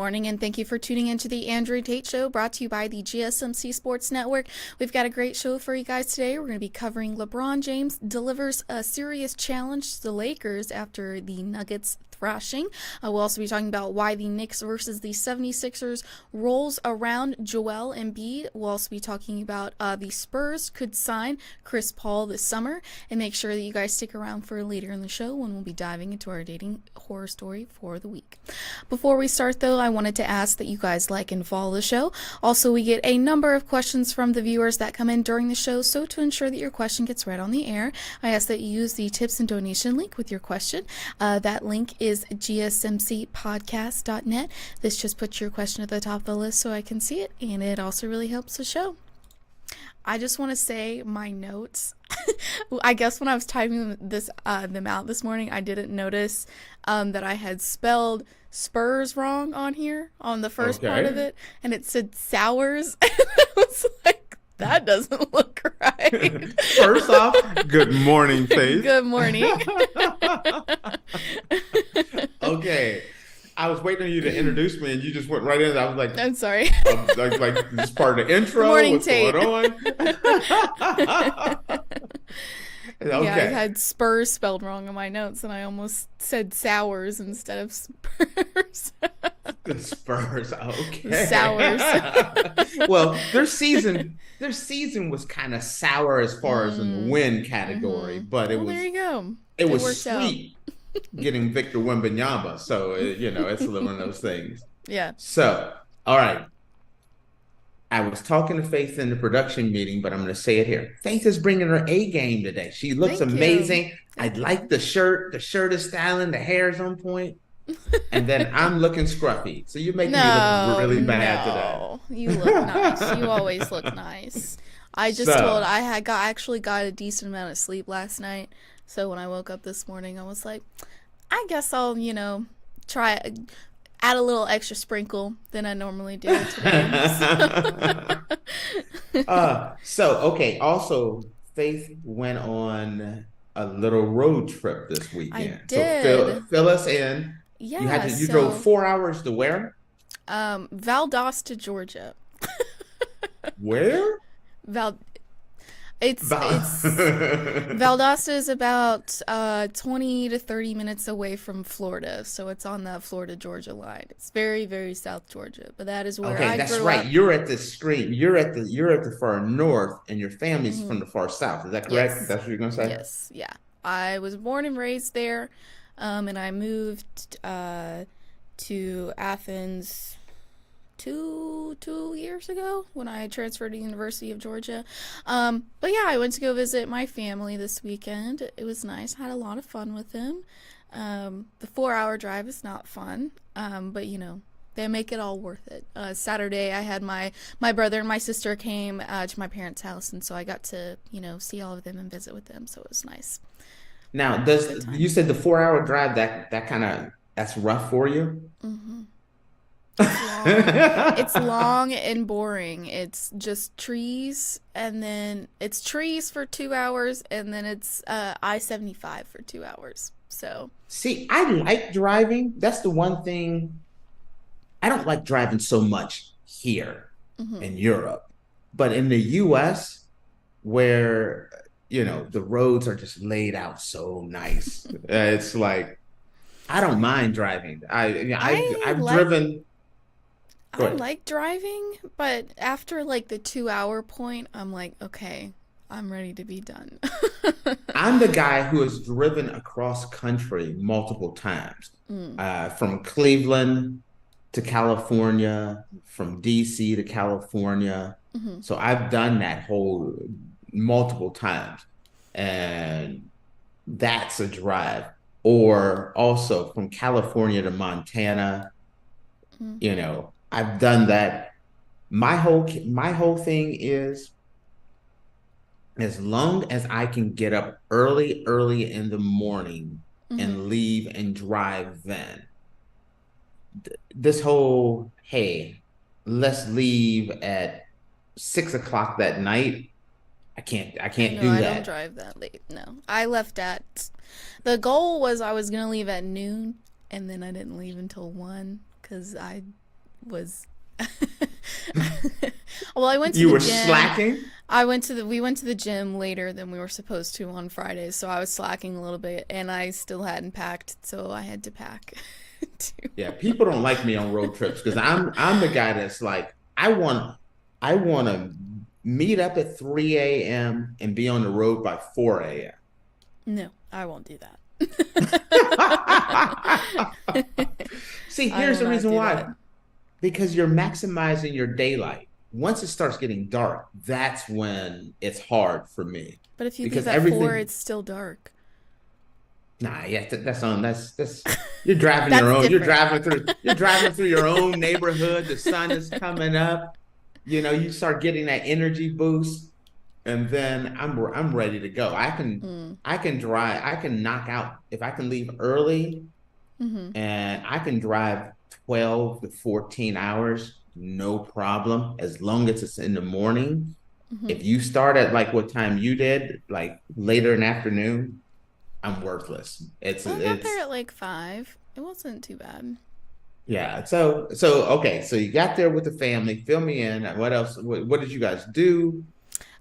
morning, and thank you for tuning into the Andrew Tate Show, brought to you by the GSMC Sports Network. We've got a great show for you guys today. We're going to be covering LeBron James delivers a serious challenge to the Lakers after the Nuggets thrashing. We'll also be talking about why the Knicks versus the 76ers rolls around Joel Embiid. We'll also be talking about the Spurs could sign Chris Paul this summer, and make sure that you guys stick around for later in the show when we'll be diving into our dating horror story for the week. Before we start, though, I wanted to ask that you guys like and follow the show. Also, we get a number of questions from the viewers that come in during the show, so to ensure that your question gets read on the air, I ask that you use the tips and donation link with your question. That link is gsmcpodcast.net. This just puts your question at the top of the list so I can see it, and it also really helps the show. I just want to say my notes. I guess when I was typing them out this morning, I didn't notice that I had spelled Spurs wrong on here on the first part of it, and it said Sours. And I was like, that doesn't look right. First off, good morning, Faith. Good morning. Okay. I was waiting on you to introduce me, and you just went right in. I was like, I'm sorry. like this part of the intro. Good morning, what's Tate. going on? Okay. Yeah, I had Spurs spelled wrong in my notes, and I almost said Sours instead of Spurs. The Spurs, okay. Sours. Well, their season was kind of sour as far as in the win category, but it was. There you go. It was sweet. Getting Victor Wembanyama, so it's one of those things. Yeah. So, all right. I was talking to Faith in the production meeting, but I'm going to say it here. Faith is bringing her A game today. She looks amazing. I like the shirt. The shirt is styling. The hair is on point. And then I'm looking scruffy. So you're making me look really bad today. You look nice. You always look nice. I actually got a decent amount of sleep last night. So when I woke up this morning, I was like, I guess I'll, try add a little extra sprinkle than I normally do today. Okay. Also, Faith went on a little road trip this weekend. I did. So fill us in. Yeah. You drove 4 hours to where? Valdosta, Georgia. Where? It's Valdosta is about 20 to 30 minutes away from Florida, so it's on the Florida-Georgia line. It's very, very South Georgia, but that is where I grew up. Okay, that's right. You're at the extreme. You're at the far north, and your family's from the far south. Is that correct? Yes. That's what you're gonna say? Yes. Yeah. I was born and raised there, and I moved to Athens 2 years ago when I transferred to the University of Georgia. But yeah, I went to go visit my family this weekend. It was nice. I had a lot of fun with them. The 4-hour drive is not fun, but they make it all worth it. Saturday, I had my brother and my sister came to my parents' house, and so I got to see all of them and visit with them. So it was nice. Now, you said the 4-hour drive that's rough for you? Mm-hmm. It's long and boring. It's just trees, and then it's trees for 2 hours, and then it's I-75 for 2 hours. So see, I like driving. That's the one thing. I don't like driving so much here in Europe, but in the U.S., where the roads are just laid out so nice, it's like I don't mind driving. I've driven. I like driving, but after the 2-hour point, I'm like, okay, I'm ready to be done. I'm the guy who has driven across country multiple times, from Cleveland to California, from DC to California. So I've done that whole multiple times, and that's a drive. Or also from California to Montana, I've done that. My whole thing is, as long as I can get up early in the morning and leave and drive then. This whole, hey, let's leave at 6 o'clock that night. I can't do that. I don't drive that late. No, I left the goal was I was going to leave at noon, and then I didn't leave until 1 because I was. Well, I went to You the were gym. slacking? We went to the gym later than we were supposed to on Fridays, so I was slacking a little bit, and I still hadn't packed, so I had to pack. too. Yeah, people don't like me on road trips because I'm the guy that's like, I want to meet up at 3 a.m. and be on the road by 4 a.m. No, I won't do that. See, I here's will the not reason do why. that. Because you're maximizing your daylight. Once it starts getting dark, that's when it's hard for me. But if you Because leave at 4, everything, it's still dark. nah, yeah, that's you're driving your That's own, different. you're driving through your own neighborhood, the sun is coming up, you start getting that energy boost, and then I'm ready to go. I can drive, I can knock out if I can leave early Mm-hmm. and I can drive 12 to 14 hours, no problem, as long as it's in the morning. Mm-hmm. If you start at like what time you did, like later in the afternoon, I'm worthless. Well, I got there It's at like 5. It wasn't too bad. yeah. So okay, so you got there with the family. Fill me in. What else? What did you guys do?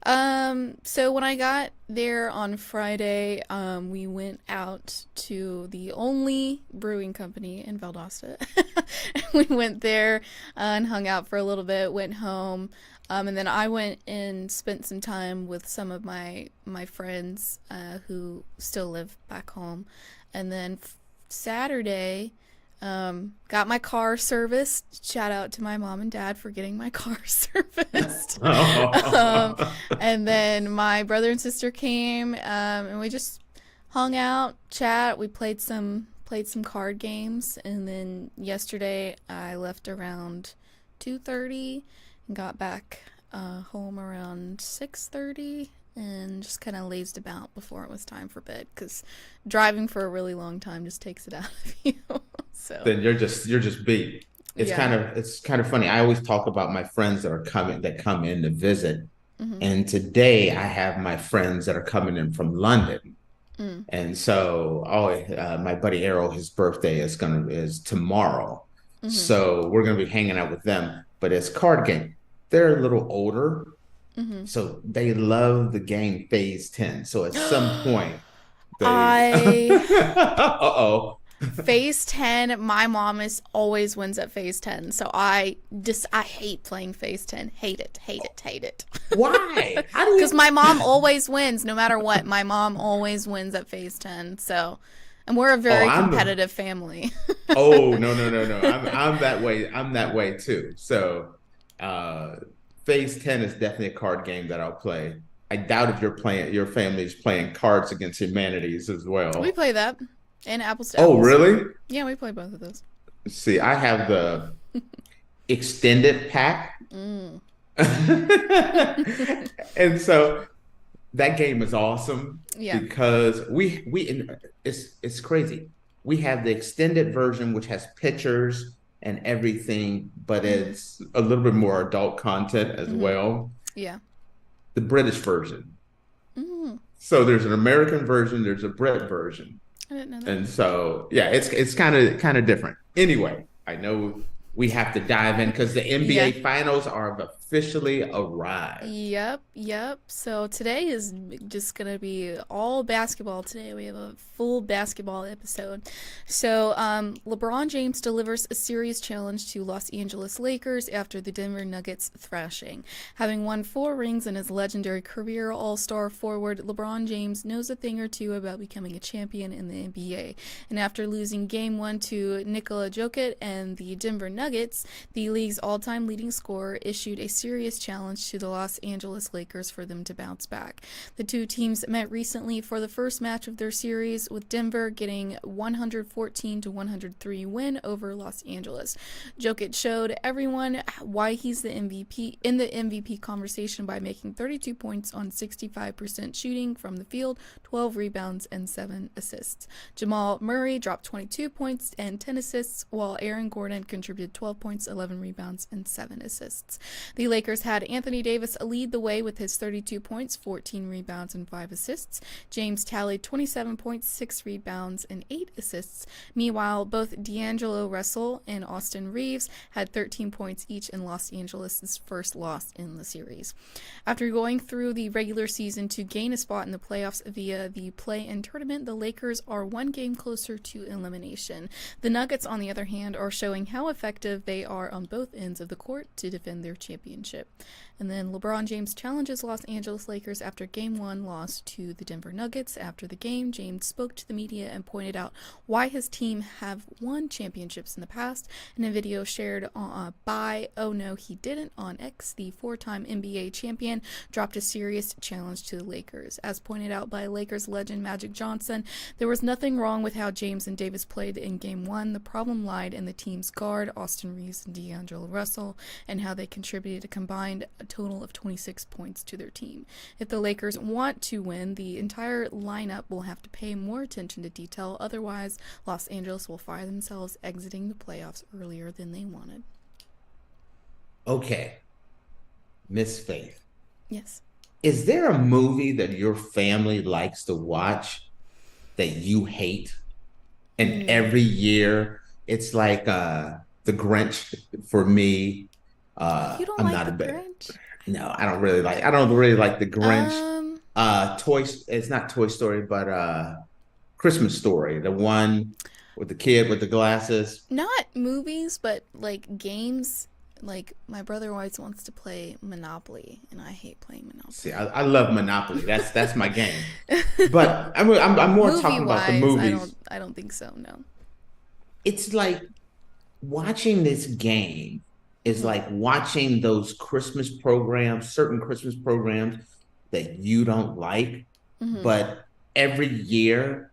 So when I got there on Friday, we went out to the only brewing company in Valdosta. We went there and hung out for a little bit, went home, and then I went and spent some time with some of my friends who still live back home. And then Saturday, got my car serviced. Shout out to my mom and dad for getting my car serviced. And then my brother and sister came, and we just hung out, chat. We played some card games, and then yesterday I left around 2:30 and got back home around 6:30. And just kind of lazed about before it was time for bed, because driving for a really long time just takes it out of you. So Then you're just beat. yeah. It's kind of funny. I always talk about my friends that come in to visit. Mm-hmm. And today I have my friends that are coming in from London. Mm. And so my buddy Errol, his birthday is tomorrow. Mm-hmm. So we're gonna be hanging out with them. But it's card game. They're a little older. So they love the game Phase 10. So at some Mm-hmm. point they I uh-oh. Phase 10, my mom is always wins at Phase 10. So I hate playing Phase 10. Hate it, hate it, hate it. Why? How do Because you my mom always wins no matter what. My mom always wins at Phase 10. So, and we're a Oh, very competitive family. oh no. I'm that way. I'm that way too. So Phase 10 is definitely a card game that I'll play. I doubt if your family's playing Cards Against Humanities as We well. play that. And Apples to Oh, Apples. really? Yeah, we play both of those. See, I have the extended pack. Mm. And so that game is awesome Yeah. because it's crazy. We have the extended version which has pictures and everything, but Mm-hmm. it's a little bit more adult content as Mm-hmm. well. Yeah. The British version. Mm. So there's an American version, there's a Brit version. I didn't know that. And so yeah, it's kind of different. Anyway, I know we have to dive in because the Yeah. NBA finals are officially arrived. Yep. So today is just going to be all basketball today. We have a full basketball episode. So LeBron James delivers a serious challenge to Los Angeles Lakers after the Denver Nuggets thrashing. Having won 4 rings in his legendary career, all-star forward LeBron James knows a thing or two about becoming a champion in the NBA. And after losing Game 1 to Nikola Jokic and the Denver Nuggets, the league's all-time leading scorer issued a serious challenge to the Los Angeles Lakers for them to bounce back. The two teams met recently for the first match of their series, with Denver getting 114-103 win over Los Angeles. Jokic showed everyone why he's the MVP in the MVP conversation by making 32 points on 65% shooting from the field, 12 rebounds, and 7 assists. Jamal Murray dropped 22 points and 10 assists, while Aaron Gordon contributed with 12 points, 11 rebounds, and 7 assists. The Lakers had Anthony Davis lead the way with his 32 points, 14 rebounds, and 5 assists. James tallied 27 points, 6 rebounds, and 8 assists. Meanwhile, both D'Angelo Russell and Austin Reeves had 13 points each in Los Angeles' first loss in the series. After going through the regular season to gain a spot in the playoffs via the play-in tournament, the Lakers are one game closer to elimination. The Nuggets, on the other hand, are showing how effective they are on both ends of the court to defend their championship. And then LeBron James challenges Los Angeles Lakers after Game 1 loss to the Denver Nuggets. After the game, James spoke to the media and pointed out why his team have won championships in the past. In a video shared by Oh No He Didn't on X, the 4-time NBA champion dropped a serious challenge to the Lakers. As pointed out by Lakers legend Magic Johnson, there was nothing wrong with how James and Davis played in Game 1. The problem lied in the team's guard, Austin Reeves and D'Angelo Russell, and how they contributed a combined total of 26 points to their team. If the Lakers want to win, the entire lineup will have to pay more attention to detail. Otherwise, Los Angeles will find themselves exiting the playoffs earlier than they wanted. Okay, Miss Faith. Yes. Is there a movie that your family likes to watch that you hate? And every year, it's like The Grinch for me. You don't I'm like not the a bit. Grinch? No, I don't really like the Grinch. It's not Toy Story, but Christmas Story, the one with the kid with the glasses. Not movies, but like games. Like my brother always wants to play Monopoly, and I hate playing Monopoly. See, I love Monopoly. That's my game. But I'm more talking about the movies. I don't think so. No. It's like watching this game is like watching those Christmas programs, certain Christmas programs that you don't like, but every year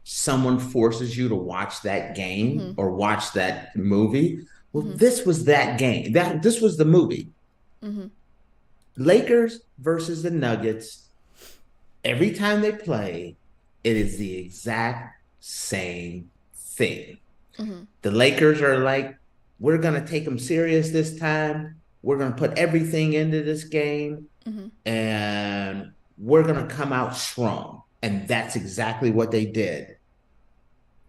someone forces you to watch that game or watch that movie. Well, this was that game. This was the movie. Lakers versus the Nuggets. Every time they play, it is the exact same thing. The Lakers are like, we're going to take them serious this time. We're going to put everything into this game, and we're going to come out strong. And that's exactly what they did.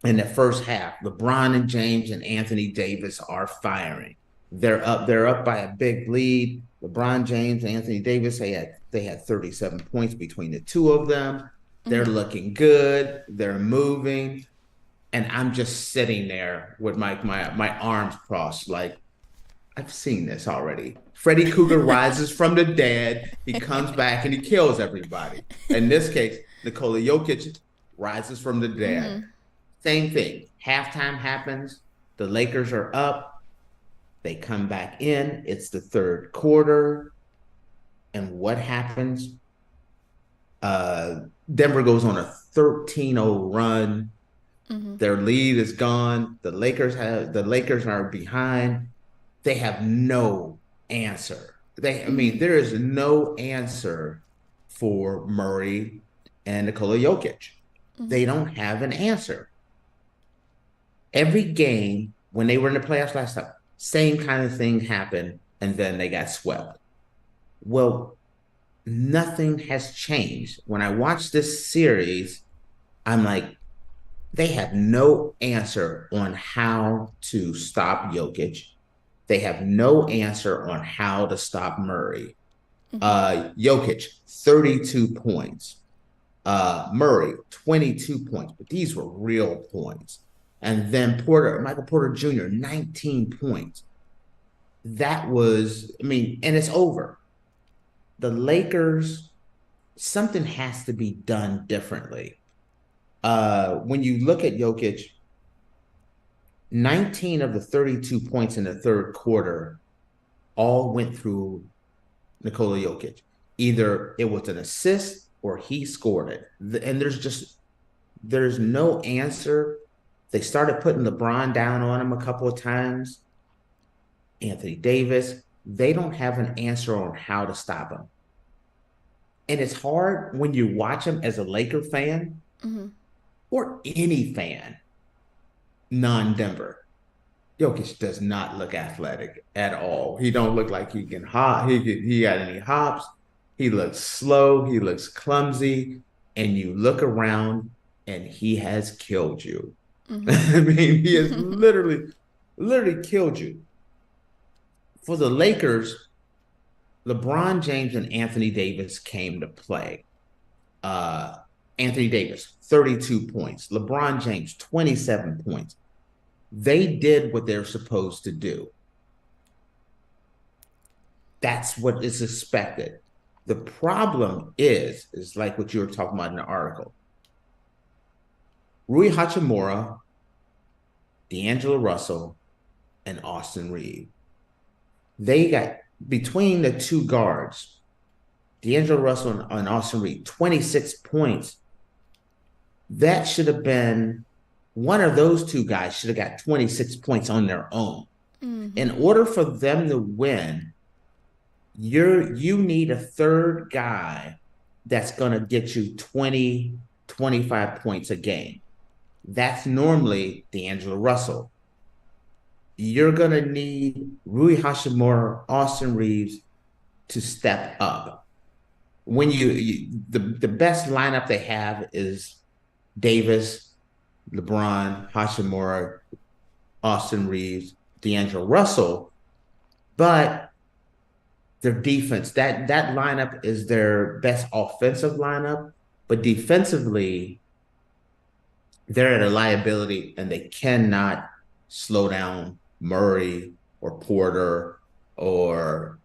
In the first half, LeBron and James and Anthony Davis are firing. They're up by a big lead. LeBron James and Anthony Davis, they had 37 points between the two of them. They're looking good. They're moving. And I'm just sitting there with my arms crossed, like, I've seen this already. Freddy Krueger rises from the dead. He comes back and he kills everybody. In this case, Nikola Jokic rises from the dead. Same thing. Halftime happens. The Lakers are up. They come back in. It's the third quarter. And what happens? Denver goes on a 13-0 run. Their lead is gone. The Lakers are behind. They have no answer. There is no answer for Murray and Nikola Jokic. They don't have an answer. Every game, when they were in the playoffs last time, same kind of thing happened, and then they got swept. Well, nothing has changed. When I watch this series, I'm like, they have no answer on how to stop Jokic. They have no answer on how to stop Murray. Jokic, 32 points. Murray, 22 points. But these were real points. And then Michael Porter Jr., 19 points. That was, and it's over. The Lakers, something has to be done differently. When you look at Jokic, 19 of the 32 points in the third quarter all went through Nikola Jokic. Either it was an assist or he scored it. And there's no answer. They started putting LeBron down on him a couple of times. Anthony Davis, they don't have an answer on how to stop him. And it's hard when you watch him as a Laker fan or any fan, non-Denver. Jokic does not look athletic at all. He don't look like he can hop. He got any hops. He looks slow. He looks clumsy. And you look around, and he has killed you. I mean, he has literally killed you. For the Lakers, LeBron James and Anthony Davis came to play. Uh, Anthony Davis, 32 points. LeBron James, 27 points. They did what they're supposed to do. That's what is expected. The problem is like what you were talking about in the article. Rui Hachimura, D'Angelo Russell, and Austin Reeves. They got, between the two guards, D'Angelo Russell and Austin Reeves, 26 points. That should have been, one of those two guys should have got 26 points on their own. In order for them to win, you need a third guy that's going to get you 20, 25 points a game. That's normally D'Angelo Russell. You're going to need Rui Hachimura, Austin Reeves to step up. When the best lineup they have is Davis, LeBron, Hachimura, Austin Reeves, D'Angelo Russell, but their defense, that lineup is their best offensive lineup, but defensively, they're at a liability, and they cannot slow down Murray or Porter or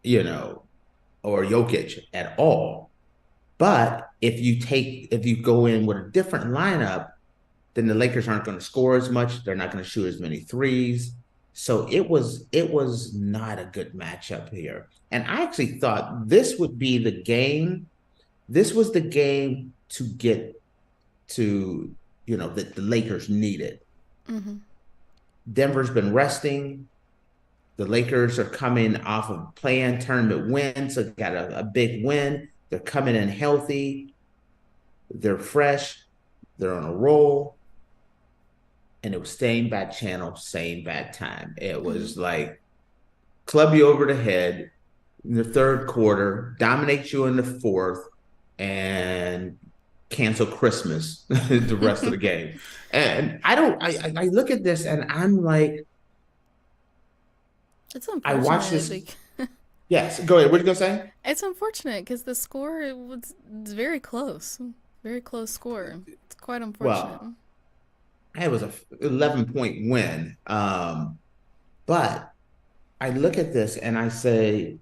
Jokic at all. But if you go in with a different lineup, then the Lakers aren't going to score as much. They're not going to shoot as many threes. So it was not a good matchup here. And I actually thought this would be the game. This was the game to get to, that the Lakers needed. Denver's been resting. The Lakers are coming off of play-in tournament win, so they got a big win. They're coming in healthy. They're fresh. They're on a roll. And it was same bad channel, same bad time. It was like club you over the head in the third quarter, dominate you in the fourth, and cancel Christmas the rest of the game. And I look at this and I'm like, it's unfortunate. I watched this. Yes, go ahead. What are you going to say? It's unfortunate because the score it's very close. Very close score. It's quite unfortunate. Well, it was a 11-point win. But I look at this and I say,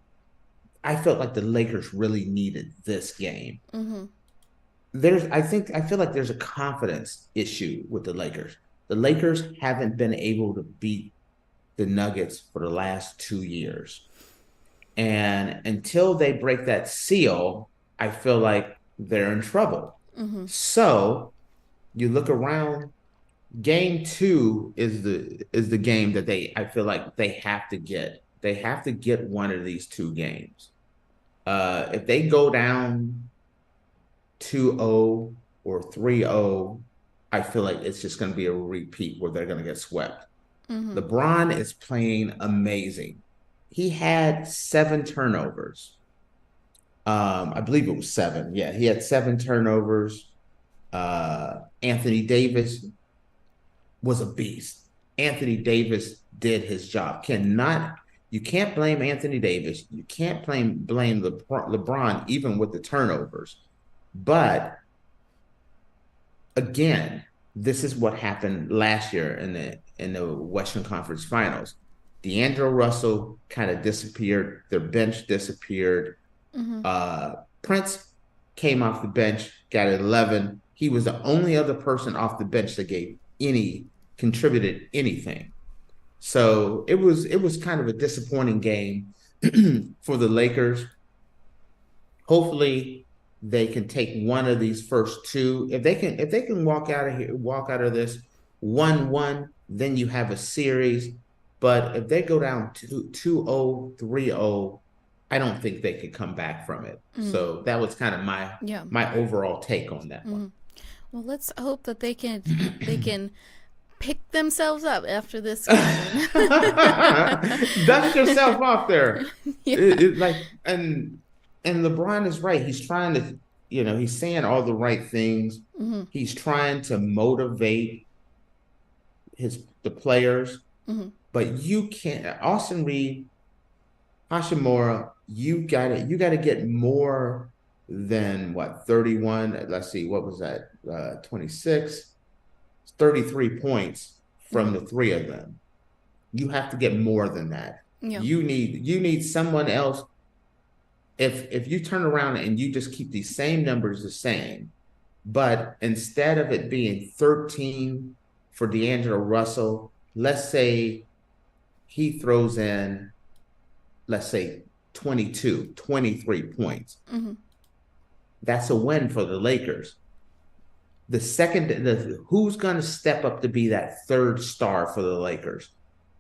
I felt like the Lakers really needed this game. I feel like there's a confidence issue with the Lakers. The Lakers haven't been able to beat the Nuggets for the last 2 years. And until they break that seal, I feel like they're in trouble. So you look around, game 2 is the game that I feel like they have to get. They have to get one of these two games. If they go down 2-0 or 3-0, I feel like it's just going to be a repeat where they're going to get swept. LeBron is playing amazing. He had 7 turnovers. I believe it was 7. Yeah, he had 7 turnovers. Anthony Davis was a beast. Anthony Davis did his job. You can't blame Anthony Davis. You can't blame LeBron even with the turnovers. But again, this is what happened last year in the Western Conference Finals. D'Angelo Russell kind of disappeared. Their bench disappeared. Prince came off the bench, got 11. He was the only other person off the bench that contributed anything. So it was kind of a disappointing game for the Lakers. Hopefully they can take one of these first two. If they can walk out of this 1-1, then you have a series. But if they go down 2-0, 3-0, I don't think they could come back from it. So that was kind of my overall take on that one. Well, let's hope that they can pick themselves up after this game. Dust yourself off there. Yeah. And LeBron is right. He's trying to, he's saying all the right things. Mm-hmm. He's trying to motivate the players. Mm-hmm. But you can't, Austin Reed, Hashimura, you gotta get more than 31. Let's see, what was that? 26, 33 points from the three of them. You have to get more than that. Yeah. You need someone else. If you turn around and you just keep these same numbers the same, but instead of it being 13 for D'Angelo Russell, let's say he throws in, let's say 23 points. Mm-hmm. That's a win for the Lakers. Who's going to step up to be that third star for the Lakers?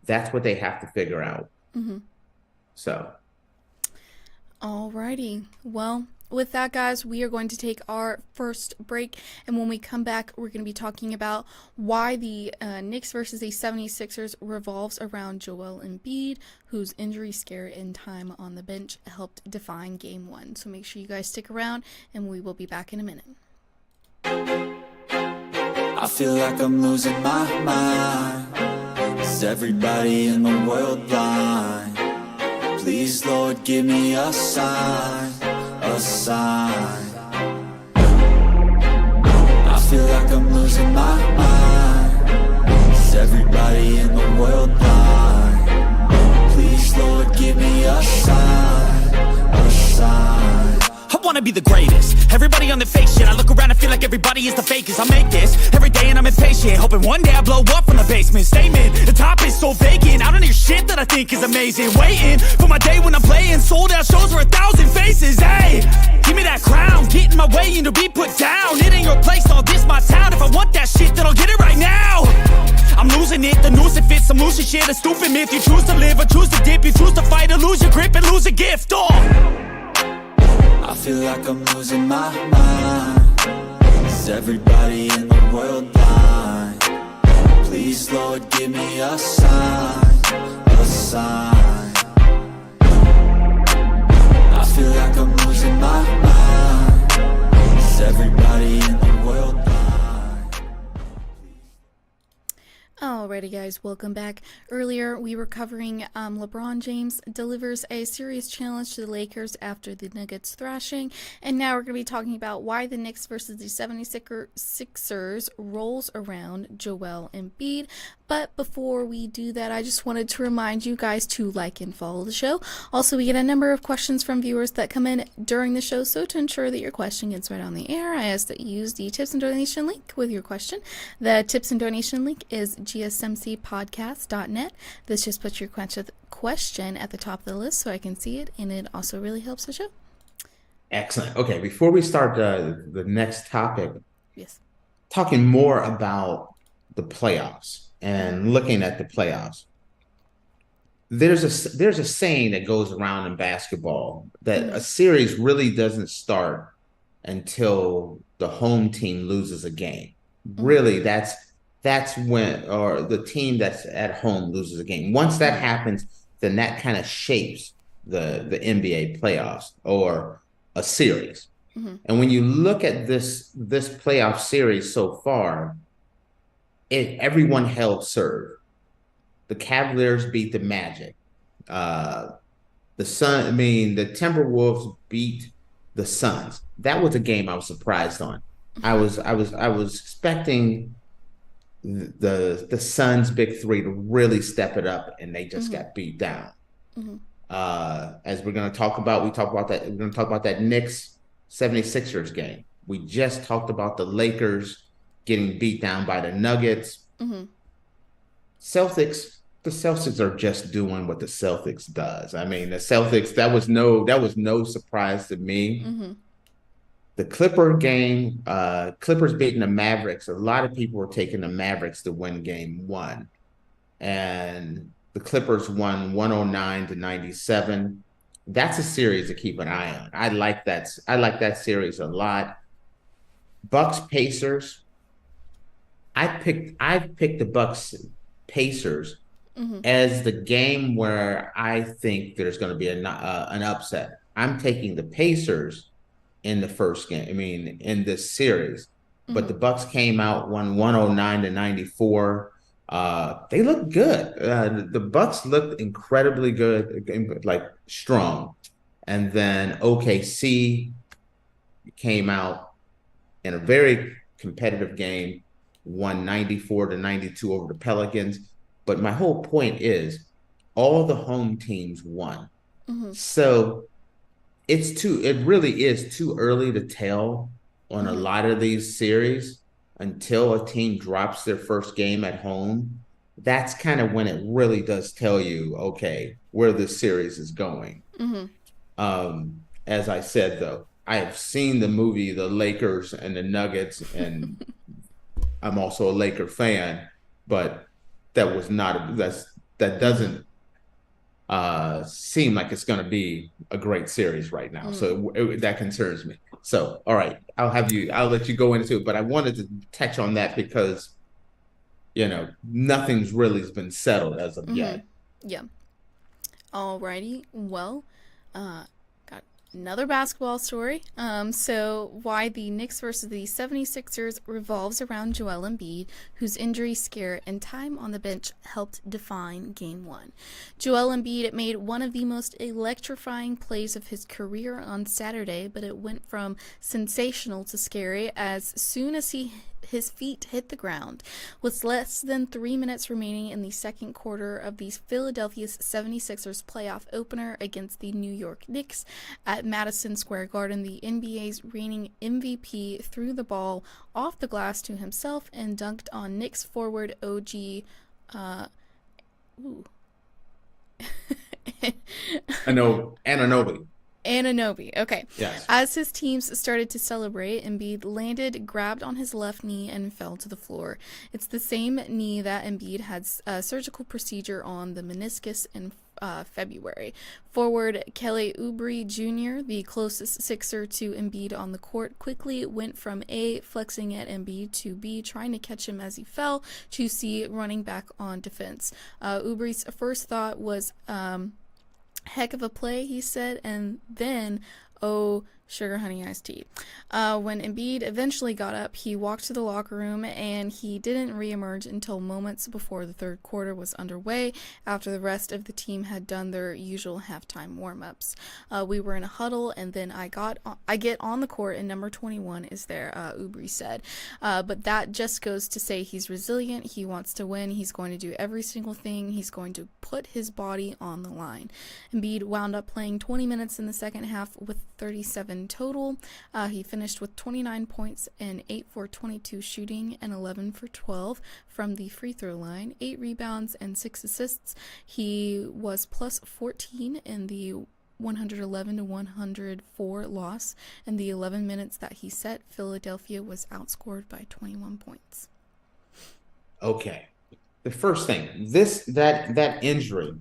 That's what they have to figure out. Mm-hmm. So. Alrighty. Well, with that, guys, we are going to take our first break. And when we come back, we're going to be talking about why the Knicks versus the 76ers revolves around Joel Embiid, whose injury scare and time on the bench helped define Game 1. So make sure you guys stick around, and we will be back in a minute. I feel like I'm losing my mind. Is everybody in the world blind? Please, Lord, give me a sign, a sign. I feel like I'm losing my mind. Is everybody in the world blind? Please, Lord, give me a sign, a sign. I wanna be the greatest. Everybody on the fake shit. I look around and feel like everybody is the fakest. I make this every day and I'm impatient, hoping one day I blow up from the basement. Statement, the top is so vacant. I don't hear shit that I think is amazing. Waiting for my day when I'm playing sold out shows for 1,000 faces. Hey, give me that crown, get in my way and to be put down. It ain't your place, all this my town. If I want that shit, then I'll get it right now. I'm losing it, the noose it fits. I'm losing shit, a stupid myth. You choose to live or choose to dip. You choose to fight or lose your grip and lose a gift. I feel like I'm losing my mind. Is everybody in the world blind? Please, Lord, give me a sign, a sign. I feel like I'm losing my mind. Is everybody in the world blind? Alrighty, guys, welcome back. Earlier, we were covering LeBron James delivers a serious challenge to the Lakers after the Nuggets thrashing, and now we're going to be talking about why the Knicks versus the 76ers rolls around Joel Embiid. But before we do that, I just wanted to remind you guys to like and follow the show. Also, we get a number of questions from viewers that come in during the show, so to ensure that your question gets right on the air, I ask that you use the tips and donation link with your question. The tips and donation link is gsmcpodcast.net. This just puts your question at the top of the list so I can see it, and it also really helps the show. Excellent. Okay, before we start the next topic, Yes. talking more about the playoffs and looking at the playoffs, there's a saying that goes around in basketball that a series really doesn't start until the home team loses a game. Really, that's when, or the team that's at home loses a game. Once that happens, then that kind of shapes the NBA playoffs or a series. Mm-hmm. And when you look at this playoff series so far, everyone held serve. The Cavaliers beat the Magic. The Timberwolves beat the Suns. That was a game I was surprised on. I was expecting the Suns' big three to really step it up, and they just got beat down. Mm-hmm. As we're going to talk about, we're going to talk about that Knicks 76ers game. We just talked about the Lakers getting beat down by the Nuggets. Mm-hmm. The Celtics are just doing what the Celtics does. I mean, the Celtics, that was no surprise to me. Mm-hmm. The Clipper game, Clippers beating the Mavericks. A lot of people were taking the Mavericks to win game 1. And the Clippers won 109-97. That's a series to keep an eye on. I like that series a lot. Bucks Pacers. I've picked the Bucks Pacers Mm-hmm. as the game where I think there's going to be an upset. I'm taking the Pacers in the first game. I mean, in this series, but Mm-hmm. the Bucks came out won 109 to 94. They looked good. The Bucks looked incredibly good, like strong. And then OKC came out in a very competitive game, won 94 to 92 over the Pelicans. But my whole point is all the home teams won. Mm-hmm. So it really is too early to tell on a Mm-hmm. lot of these series until a team drops their first game at home. That's kind of when it really does tell you, okay, where this series is going. Mm-hmm. As I said, though, I have seen the movie The Lakers and the Nuggets, and I'm also a Laker fan, but that doesn't seem like it's going to be a great series right now. So that concerns me. So, all right, I'll let you go into it, but I wanted to touch on that because, nothing's really been settled as of yet. Yeah. Alrighty. Well, got another basketball story. So why the Knicks versus the 76ers revolves around Joel Embiid, whose injury scare and time on the bench helped define Game 1. Joel Embiid made one of the most electrifying plays of his career on Saturday, but it went from sensational to scary as soon as his feet hit the ground. With less than 3 minutes remaining in the second quarter of the Philadelphia 76ers playoff opener against the New York Knicks at Madison Square Garden, the NBA's reigning MVP threw the ball off the glass to himself and dunked on Knicks forward OG Anunoby. Okay. Yes. As his teams started to celebrate, Embiid landed, grabbed on his left knee, and fell to the floor. It's the same knee that Embiid had a surgical procedure on the meniscus in February. Forward Kelly Oubre Jr., the closest Sixer to Embiid on the court, quickly went from A, flexing at Embiid, to B, trying to catch him as he fell, to C, running back on defense. Oubre's first thought was, heck of a play, he said, and then, oh, sugar honey iced tea. When Embiid eventually got up, he walked to the locker room, and he didn't reemerge until moments before the third quarter was underway, after the rest of the team had done their usual halftime warm-ups. We were in a huddle, and then I get on the court, and number 21 is there, Oubre said. But that just goes to say he's resilient, he wants to win, he's going to do every single thing, he's going to put his body on the line. Embiid wound up playing 20 minutes in the second half with 37 total. He finished with 29 points and 8 for 22 shooting and 11 for 12 from the free throw line, 8 rebounds and 6 assists. He was plus 14 in the 111 to 104 loss. In the 11 minutes that he set, Philadelphia was outscored by 21 points. Okay. The first thing, that injury,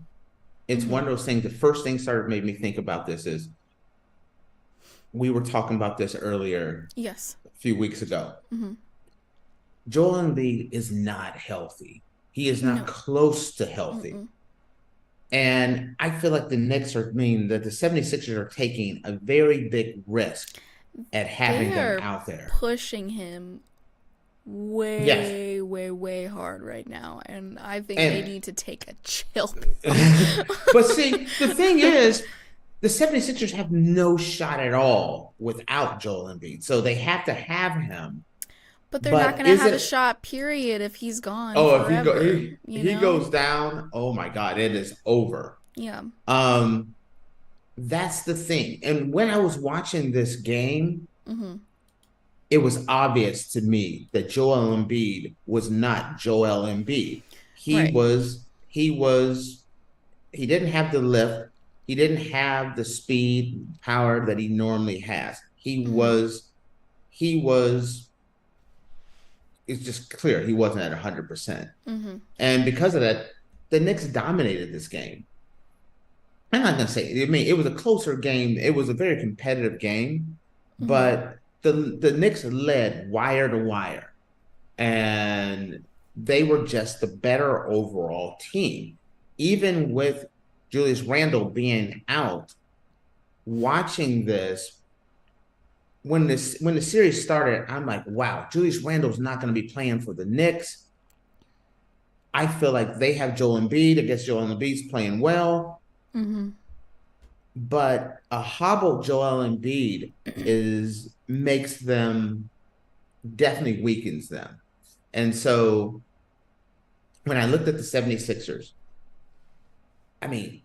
it's one of those things. The first thing made me think about this is we were talking about this earlier. Yes. A few weeks ago. Mm-hmm. Joel Embiid is not healthy. He is not close to healthy. Mm-mm. And I feel like the 76ers are taking a very big risk at having them out there. Pushing him way hard right now. And I think they need to take a chill. But see, the thing is, the 76ers have no shot at all without Joel Embiid. So they have to have him. But they're not going to have a shot, period, if he's gone. Oh, forever, if he goes down, oh my God, it is over. Yeah. That's the thing. And when I was watching this game, it was obvious to me that Joel Embiid was not Joel Embiid. He didn't have the lift. He didn't have the speed, power that he normally has. It's just clear he wasn't at 100%. And because of that, the Knicks dominated this game. I'm not going to say, it was a closer game. It was a very competitive game, but the Knicks led wire to wire. and they were just the better overall team. Even with Julius Randle being out, watching this, when the series started, I'm like, wow, Julius Randle's not going to be playing for the Knicks. I feel like they have Joel Embiid. I guess Joel Embiid's playing well. But a hobbled Joel Embiid makes them, definitely weakens them. And so when I looked at the 76ers, I mean,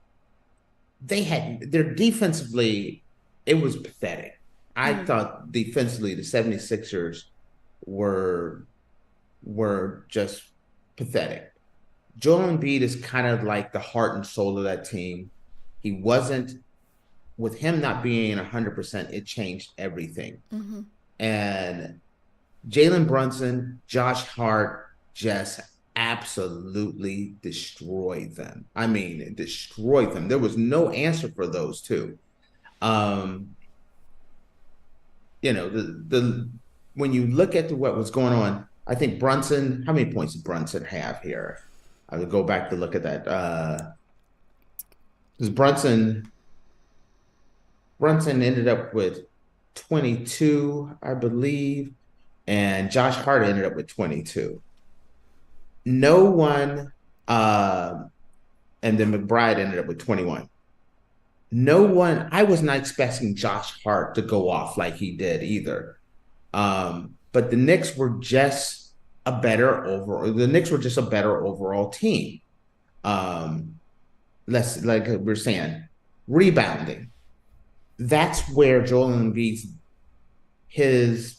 their defensively, it was pathetic. I thought defensively the 76ers were just pathetic. Joel Embiid is kind of like the heart and soul of that team. He wasn't, with him not being 100%, it changed everything. And Jalen Brunson, Josh Hart just absolutely destroyed them. I mean, destroyed them. There was no answer for those two. You know, when you look at what was going on, I think Brunson, how many points did Brunson have here? I would go back to look at that. Because Brunson ended up with 22, I believe, and Josh Hart ended up with 22. No one, and then McBride ended up with 21. No one, I was not expecting Josh Hart to go off like he did either. But the Knicks were just a better overall team. Like we're saying, rebounding. That's where Joel Embiid's, his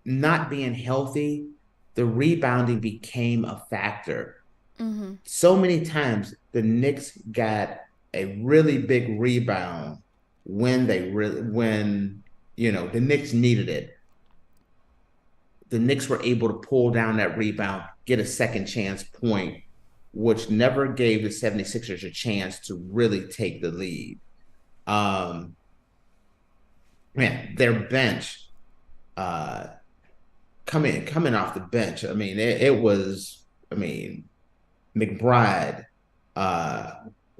not being healthy, the rebounding became a factor. So many times the Knicks got a really big rebound when the Knicks needed it. The Knicks were able to pull down that rebound, get a second chance point, which never gave the 76ers a chance to really take the lead. Man, their bench, coming off the bench, I mean, it was, I mean, McBride,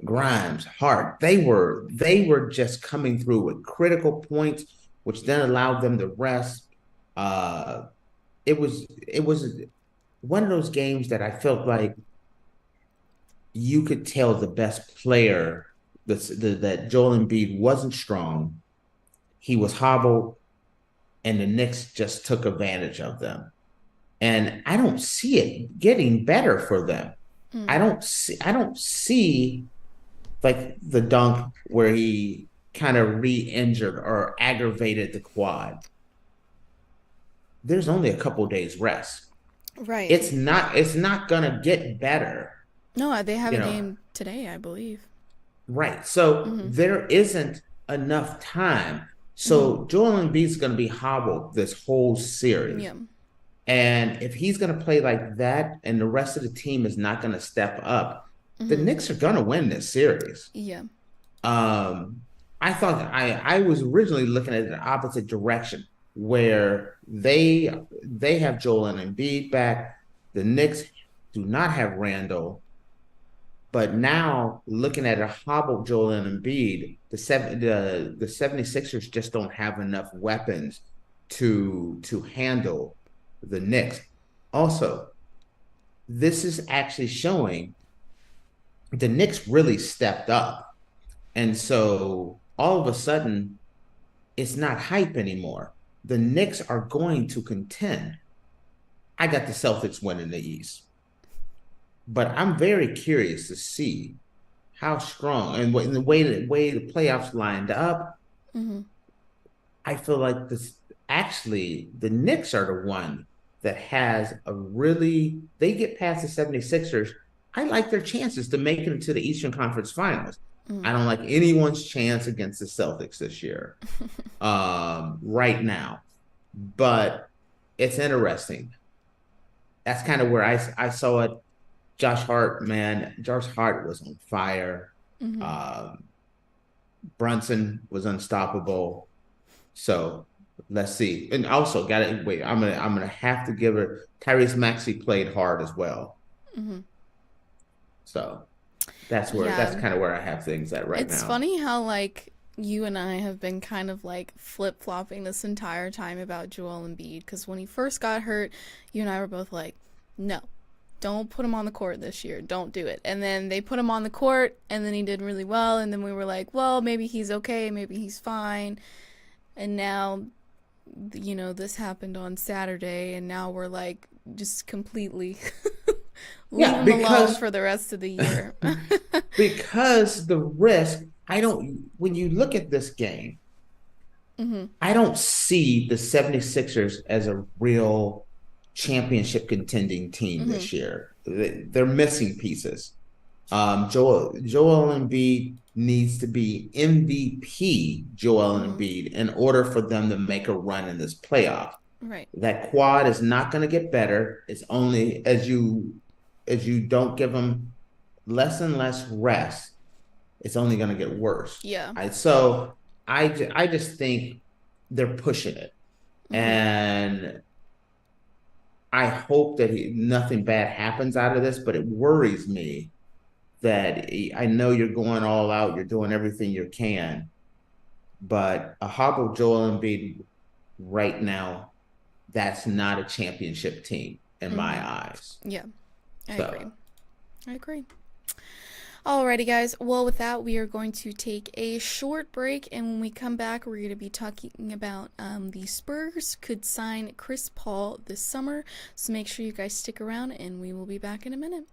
Grimes, Hart, they were just coming through with critical points, which then allowed them to rest. It was one of those games that I felt like you could tell the best player that Joel Embiid wasn't strong. He was hobbled, and the Knicks just took advantage of them. And I don't see it getting better for them. I don't see like the dunk where he kind of re-injured or aggravated the quad. There's only a couple days rest. Right. It's not gonna get better. No, they have a game today, I believe. Right. So there isn't enough time. So Joel Embiid's going to be hobbled this whole series. Yeah. And if he's going to play like that and the rest of the team is not going to step up, the Knicks are going to win this series. Yeah. I thought I was originally looking at the opposite direction, where they have Joel and Embiid back. The Knicks do not have Randle. But now, looking at a hobbled Joel and Embiid, the 76ers just don't have enough weapons to handle the Knicks. Also, this is actually showing the Knicks really stepped up. And so all of a sudden, it's not hype anymore. The Knicks are going to contend. I got the Celtics winning the East. But I'm very curious to see how strong and in the way the playoffs lined up. I feel like the Knicks are the one that has they get past the 76ers. I like their chances to make it into the Eastern Conference Finals. I don't like anyone's chance against the Celtics this year, right now. But it's interesting. That's kind of where I saw it. Josh Hart was on fire. Brunson was unstoppable. So let's see. And also, gotta wait. I'm gonna have to give her. Tyrese Maxey played hard as well. Mm-hmm. So that's Yeah. kind of where I have things at right It's now. funny how, like, you and I have been kind of like flip-flopping this entire time about Joel Embiid, because when he first got hurt, you and I were both like, no, don't put him on the court this year. Don't do it. And then they put him on the court, and then he did really well, and then we were like, well, maybe he's okay, maybe he's fine. And now, this happened on Saturday, and now we're like just completely leave Yeah, him alone for the rest of the year. because the risk, I don't, when you look at this game, Mm-hmm. I don't see the 76ers as a real championship contending team Mm-hmm. this year. They're missing pieces. Joel Embiid needs to be MVP Joel Mm-hmm. Embiid in order for them to make a run in this playoff. Right. That quad is not going to get better. It's only as you don't give them less and less rest, it's only going to get worse. Yeah. So I just think they're pushing it, Mm-hmm. and I hope that nothing bad happens out of this. But it worries me that I know you're going all out, you're doing everything you can, but a hobbled Joel Embiid right now, that's not a championship team in my eyes. Yeah, I So. agree. I agree. Alrighty, guys. Well, with that, we are going to take a short break, and when we come back, we're going to be talking about the Spurs could sign Chris Paul this summer. So make sure you guys stick around, and we will be back in a minute.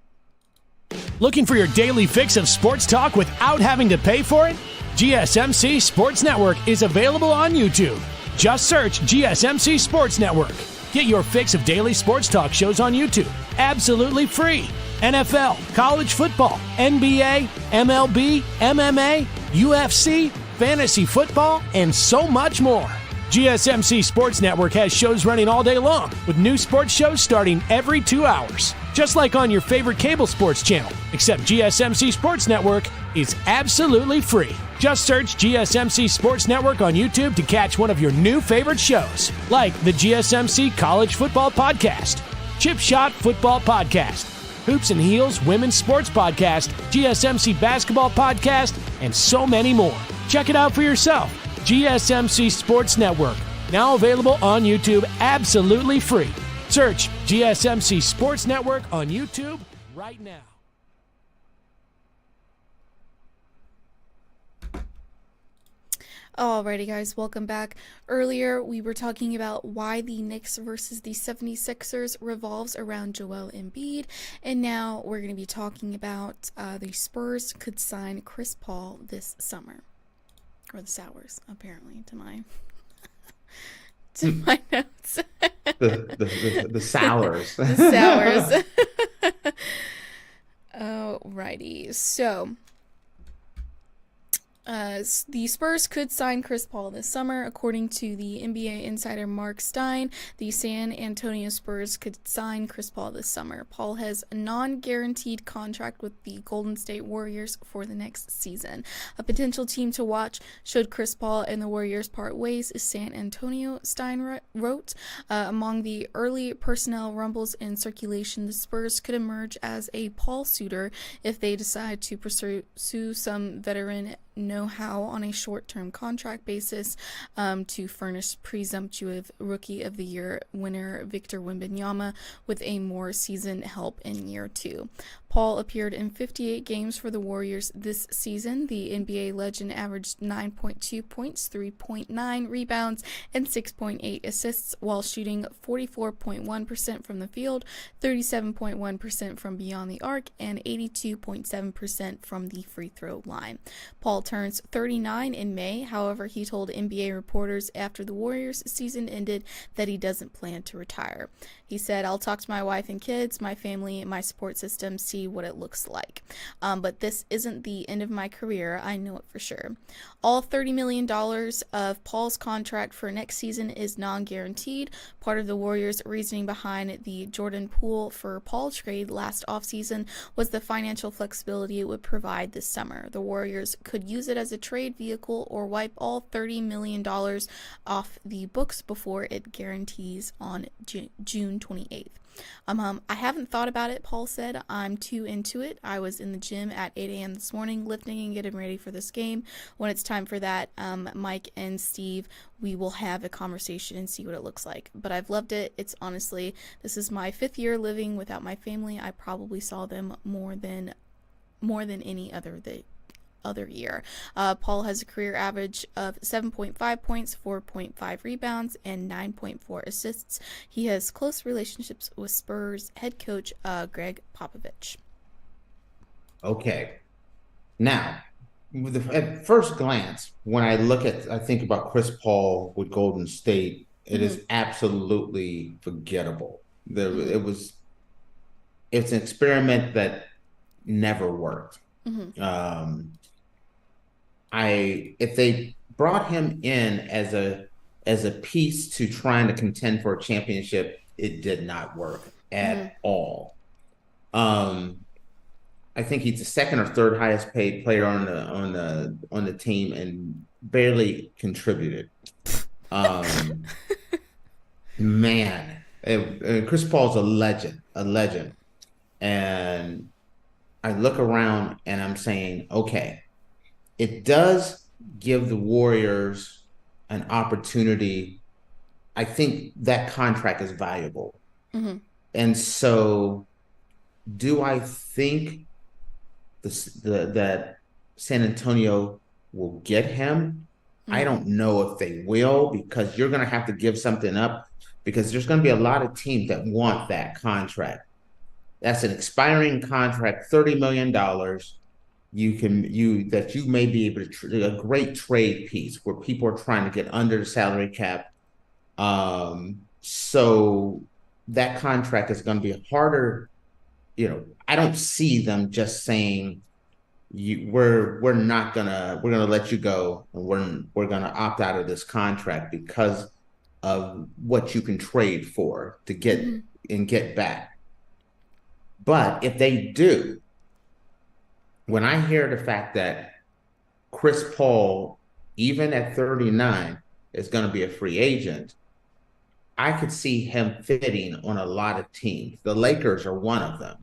Looking for your daily fix of sports talk without having to pay for it? GSMC Sports Network is available on YouTube. Just search GSMC Sports Network. Get your fix of daily sports talk shows on YouTube, absolutely free. NFL, college football, NBA, MLB, MMA, UFC, fantasy football, and so much more. GSMC Sports Network has shows running all day long, with new sports shows starting every 2 hours. Just like on your favorite cable sports channel, except GSMC Sports Network is absolutely free. Just search GSMC Sports Network on YouTube to catch one of your new favorite shows, like the GSMC College Football Podcast, Chip Shot Football Podcast, Hoops and Heels Women's Sports Podcast, GSMC Basketball Podcast, and so many more. Check it out for yourself. GSMC Sports Network, now available on YouTube absolutely free. Search GSMC Sports Network on YouTube right now. Alrighty, guys, welcome back. Earlier, we were talking about why the Knicks versus the 76ers revolves around Joel Embiid, and now we're going to be talking about the Spurs could sign Chris Paul this summer. Or the Sours, apparently, to my notes. The Sours. The Sours. Alrighty, so the Spurs could sign Chris Paul this summer. According to the NBA insider Mark Stein, the San Antonio Spurs could sign Chris Paul this summer. Paul has a non-guaranteed contract with the Golden State Warriors for the next season. A potential team to watch should Chris Paul and the Warriors part ways is San Antonio, Stein wrote. Among the early personnel rumbles in circulation, the Spurs could emerge as a Paul suitor if they decide to pursue some veteran know-how on a short-term contract basis to furnish presumptive Rookie of the Year winner Victor Wembanyama with a more seasoned help in year 2. Paul appeared in 58 games for the Warriors this season. The NBA legend averaged 9.2 points, 3.9 rebounds, and 6.8 assists while shooting 44.1% from the field, 37.1% from beyond the arc, and 82.7% from the free throw line. Paul turns 39 in May. However, he told NBA reporters after the Warriors season ended that he doesn't plan to retire. He said, I'll talk to my wife and kids, my family, my support system, see what it looks like. But this isn't the end of my career. I know it for sure. All $30 million of Paul's contract for next season is non-guaranteed. Part of the Warriors' reasoning behind the Jordan Poole for Paul trade last offseason was the financial flexibility it would provide this summer. The Warriors could use it as a trade vehicle or wipe all $30 million off the books before it guarantees on June 28th. I haven't thought about it, Paul said. I'm too into it. I was in the gym at 8 a.m. this morning lifting and getting ready for this game. When it's time for that, Mike and Steve, we will have a conversation and see what it looks like. But I've loved it. It's honestly, this is my 5th year living without my family. I probably saw them more than any other year. Paul has a career average of 7.5 points, 4.5 rebounds, and 9.4 assists. He has close relationships with Spurs head coach Greg Popovich. Okay. Now, at first glance, when I think about Chris Paul with Golden State, it is absolutely forgettable. It's an experiment that never worked. If they brought him in as a piece to trying to contend for a championship, it did not work at all. I think he's the second or third highest paid player on the team and barely contributed. Man, Chris Paul's a legend. And I look around and I'm saying, okay, it does give the Warriors an opportunity. I think that contract is valuable. And so do I think that San Antonio will get him? I don't know if they will, because you're going to have to give something up, because there's going to be a lot of teams that want that contract. That's an expiring contract, $30 million. You may be able to a great trade piece where people are trying to get under the salary cap. So that contract is going to be harder. I don't see them just saying we're gonna let you go, and we're gonna opt out of this contract because of what you can trade for to get back. But if they do, when I hear the fact that Chris Paul, even at 39, is going to be a free agent, I could see him fitting on a lot of teams. The Lakers are one of them,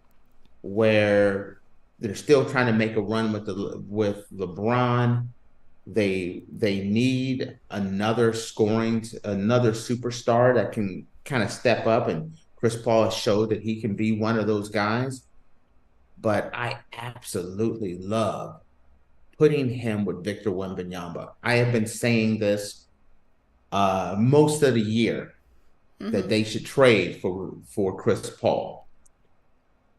where they're still trying to make a run with LeBron. They need another superstar that can kind of step up, and Chris Paul has showed that he can be one of those guys. But I absolutely love putting him with Victor Wembanyama. I have been saying this most of the year, that they should trade for Chris Paul.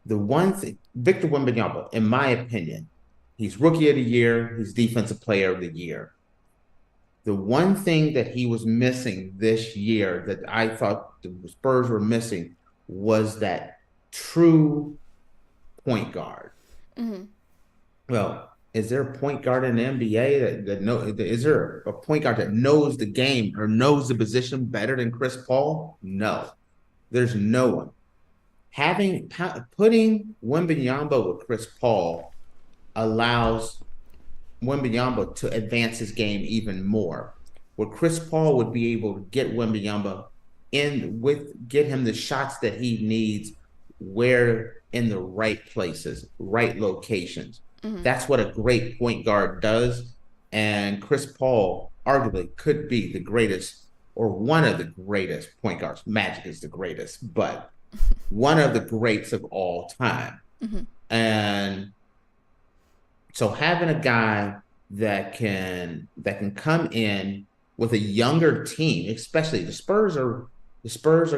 The one thing, Victor Wembanyama, in my opinion, he's Rookie of the Year, he's Defensive Player of the Year. The one thing that he was missing this year that I thought the Spurs were missing was that true point guard. Well, is there a point guard in the NBA is there a point guard that knows the game or knows the position better than Chris Paul? No, there's no one. Putting Wembanyama with Chris Paul allows Wembanyama to advance his game even more, where Chris Paul would be able to get Wembanyama get him the shots that he needs, where in the right places, right locations. That's what a great point guard does. And Chris Paul arguably could be the greatest, or one of the greatest point guards. Magic is the greatest, but one of the greats of all time. And so having a guy that can come in with a younger team, especially the Spurs are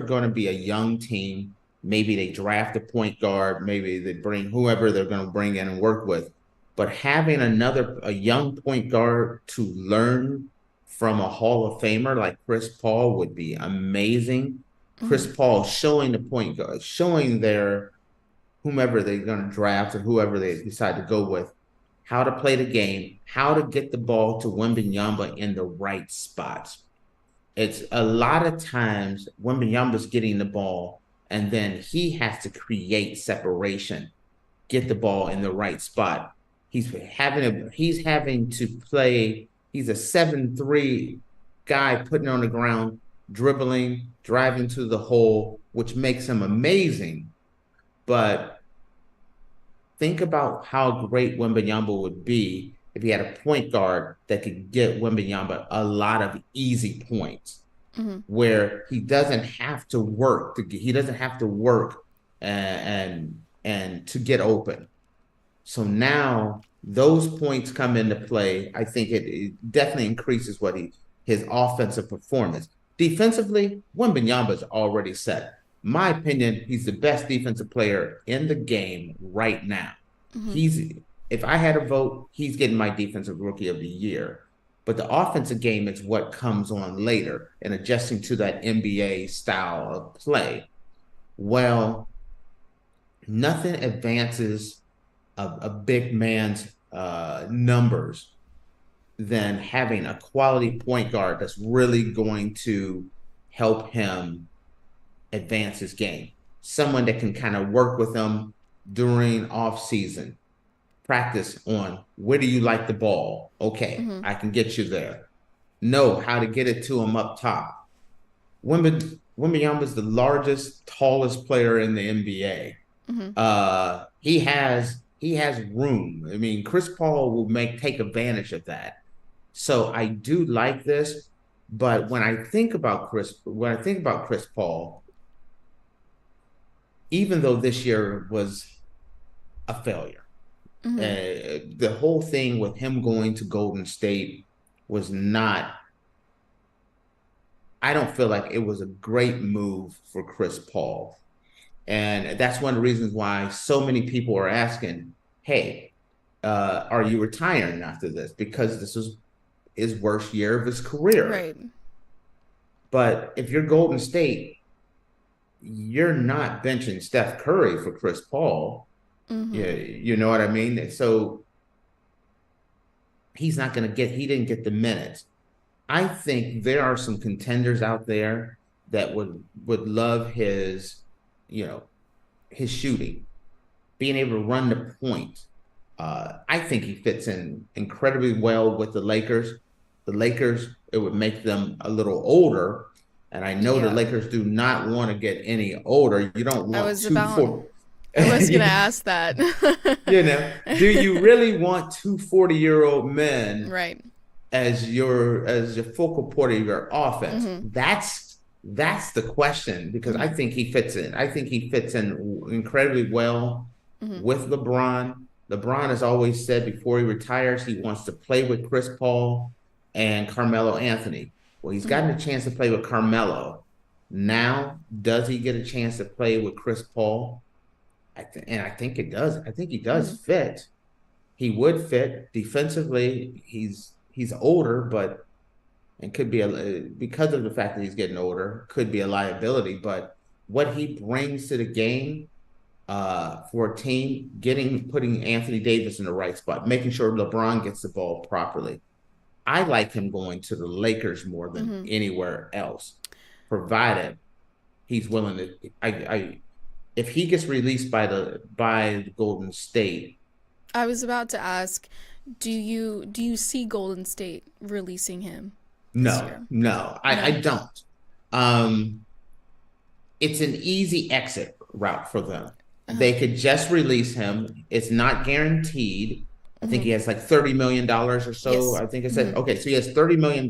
going to be a young team. Maybe they draft a point guard, maybe they bring whoever they're going to bring in and work with. But having a young point guard to learn from a Hall of Famer like Chris Paul would be amazing. Chris Paul showing the point guard, showing their whomever they're going to draft or whoever they decide to go with, how to play the game, how to get the ball to Wembanyama in the right spots. It's a lot of times Wembanyama's getting the ball and then he has to create separation, get the ball in the right spot. He's having to play. He's a 7'3" guy putting on the ground, dribbling, driving to the hole, which makes him amazing. But think about how great Wembanyama would be if he had a point guard that could get Wembanyama a lot of easy points, where he doesn't have to work. He doesn't have to work and to get open. So now those points come into play. I think it definitely increases his offensive performance. Defensively, Wembanyama's already set. My opinion, he's the best defensive player in the game right now. If I had a vote, he's getting my defensive rookie of the year. But the offensive game is what comes on later and adjusting to that NBA style of play. Well, nothing advances a big man's numbers than having a quality point guard that's really going to help him advance his game. Someone that can kind of work with him during off season. Practice on where do you like the ball? Okay, I can get you there. Know how to get it to him up top. Wembanyama is the largest, tallest player in the NBA. He has room. I mean, Chris Paul will take advantage of that. So I do like this, but when I think about Chris Paul, even though this year was a failure, the whole thing with him going to Golden State was not. I don't feel like it was a great move for Chris Paul. And that's one of the reasons why so many people are asking, hey, are you retiring after this? Because this was his worst year of his career. Right. But if you're Golden State, you're not benching Steph Curry for Chris Paul. You know what I mean? So he didn't get the minutes. I think there are some contenders out there that would love his shooting, being able to run the point. I think he fits in incredibly well with the Lakers. The Lakers, it would make them a little older. And I know the Lakers do not want to get any older. You don't want I was going to ask that. Do you really want two 40-year-old men right as your focal point of your offense? That's the question, because I think he fits in. I think he fits in incredibly well with LeBron. LeBron has always said before he retires, he wants to play with Chris Paul and Carmelo Anthony. Well, he's gotten a chance to play with Carmelo. Now, does he get a chance to play with Chris Paul? I think it does. I think he does fit. He would fit defensively. He's older, but and could be because of the fact that he's getting older, could be a liability. But what he brings to the game for a team, putting Anthony Davis in the right spot, making sure LeBron gets the ball properly. I like him going to the Lakers more than anywhere else, provided he's willing to. If he gets released by Golden State, I was about to ask, do you see Golden State releasing him? No, I don't. It's an easy exit route for them. They could just release him. It's not guaranteed. I think he has like $30 million or so. Yes. I think it said, okay, so he has $30 million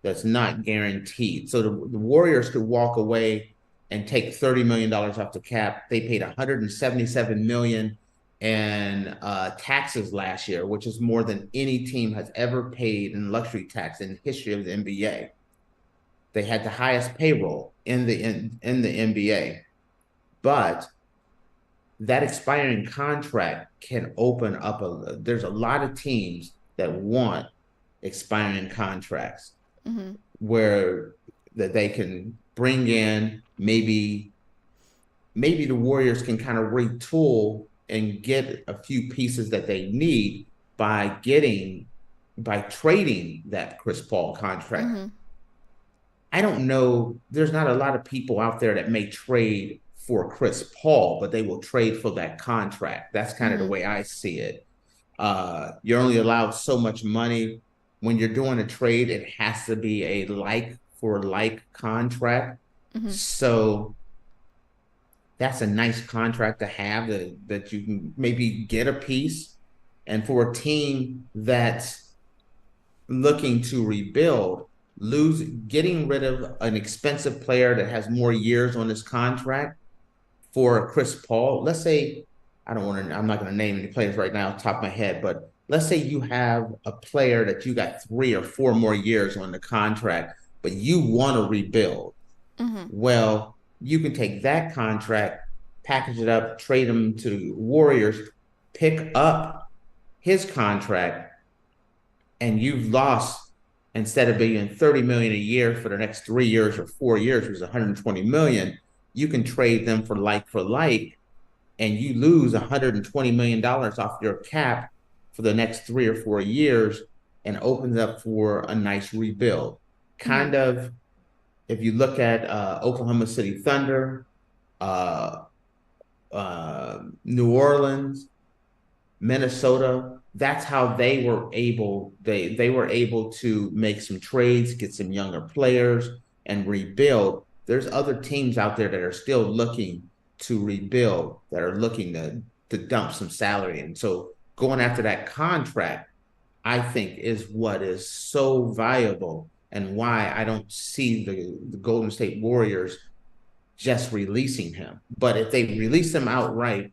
that's not guaranteed. So the Warriors could walk away and take $30 million off the cap. They paid $177 million in taxes last year, which is more than any team has ever paid in luxury tax in the history of the NBA. They had the highest payroll in the NBA. But that expiring contract can open up there's a lot of teams that want expiring contracts where that they can bring in maybe the Warriors can kind of retool and get a few pieces that they need by trading that Chris Paul contract. Mm-hmm. I don't know. There's not a lot of people out there that may trade for Chris Paul, but they will trade for that contract. That's kind of the way I see it. You're only allowed so much money. When you're doing a trade, it has to be a like for like contract. Mm-hmm. So that's a nice contract to have that you can maybe get a piece. And for a team that's looking to rebuild, getting rid of an expensive player that has more years on his contract for Chris Paul, let's say, I'm not going to name any players right now off the top of my head, but let's say you have a player that you got 3 or 4 more years on the contract, but you want to rebuild. Mm-hmm. Well, you can take that contract, package it up, trade him to the Warriors, pick up his contract, and you've lost, instead of being $30 million a year for the next 3 years or 4 years, which is $120 million, you can trade them for like, and you lose $120 million off your cap for the next 3 or 4 years, and opens up for a nice rebuild. Kind of, if you look at Oklahoma City Thunder, New Orleans, Minnesota, that's how they were able to make some trades, get some younger players, and rebuild. There's other teams out there that are still looking to rebuild, that are looking to dump some salary. And so going after that contract, I think, is what is so valuable, and why I don't see the Golden State Warriors just releasing him. But if they release him outright,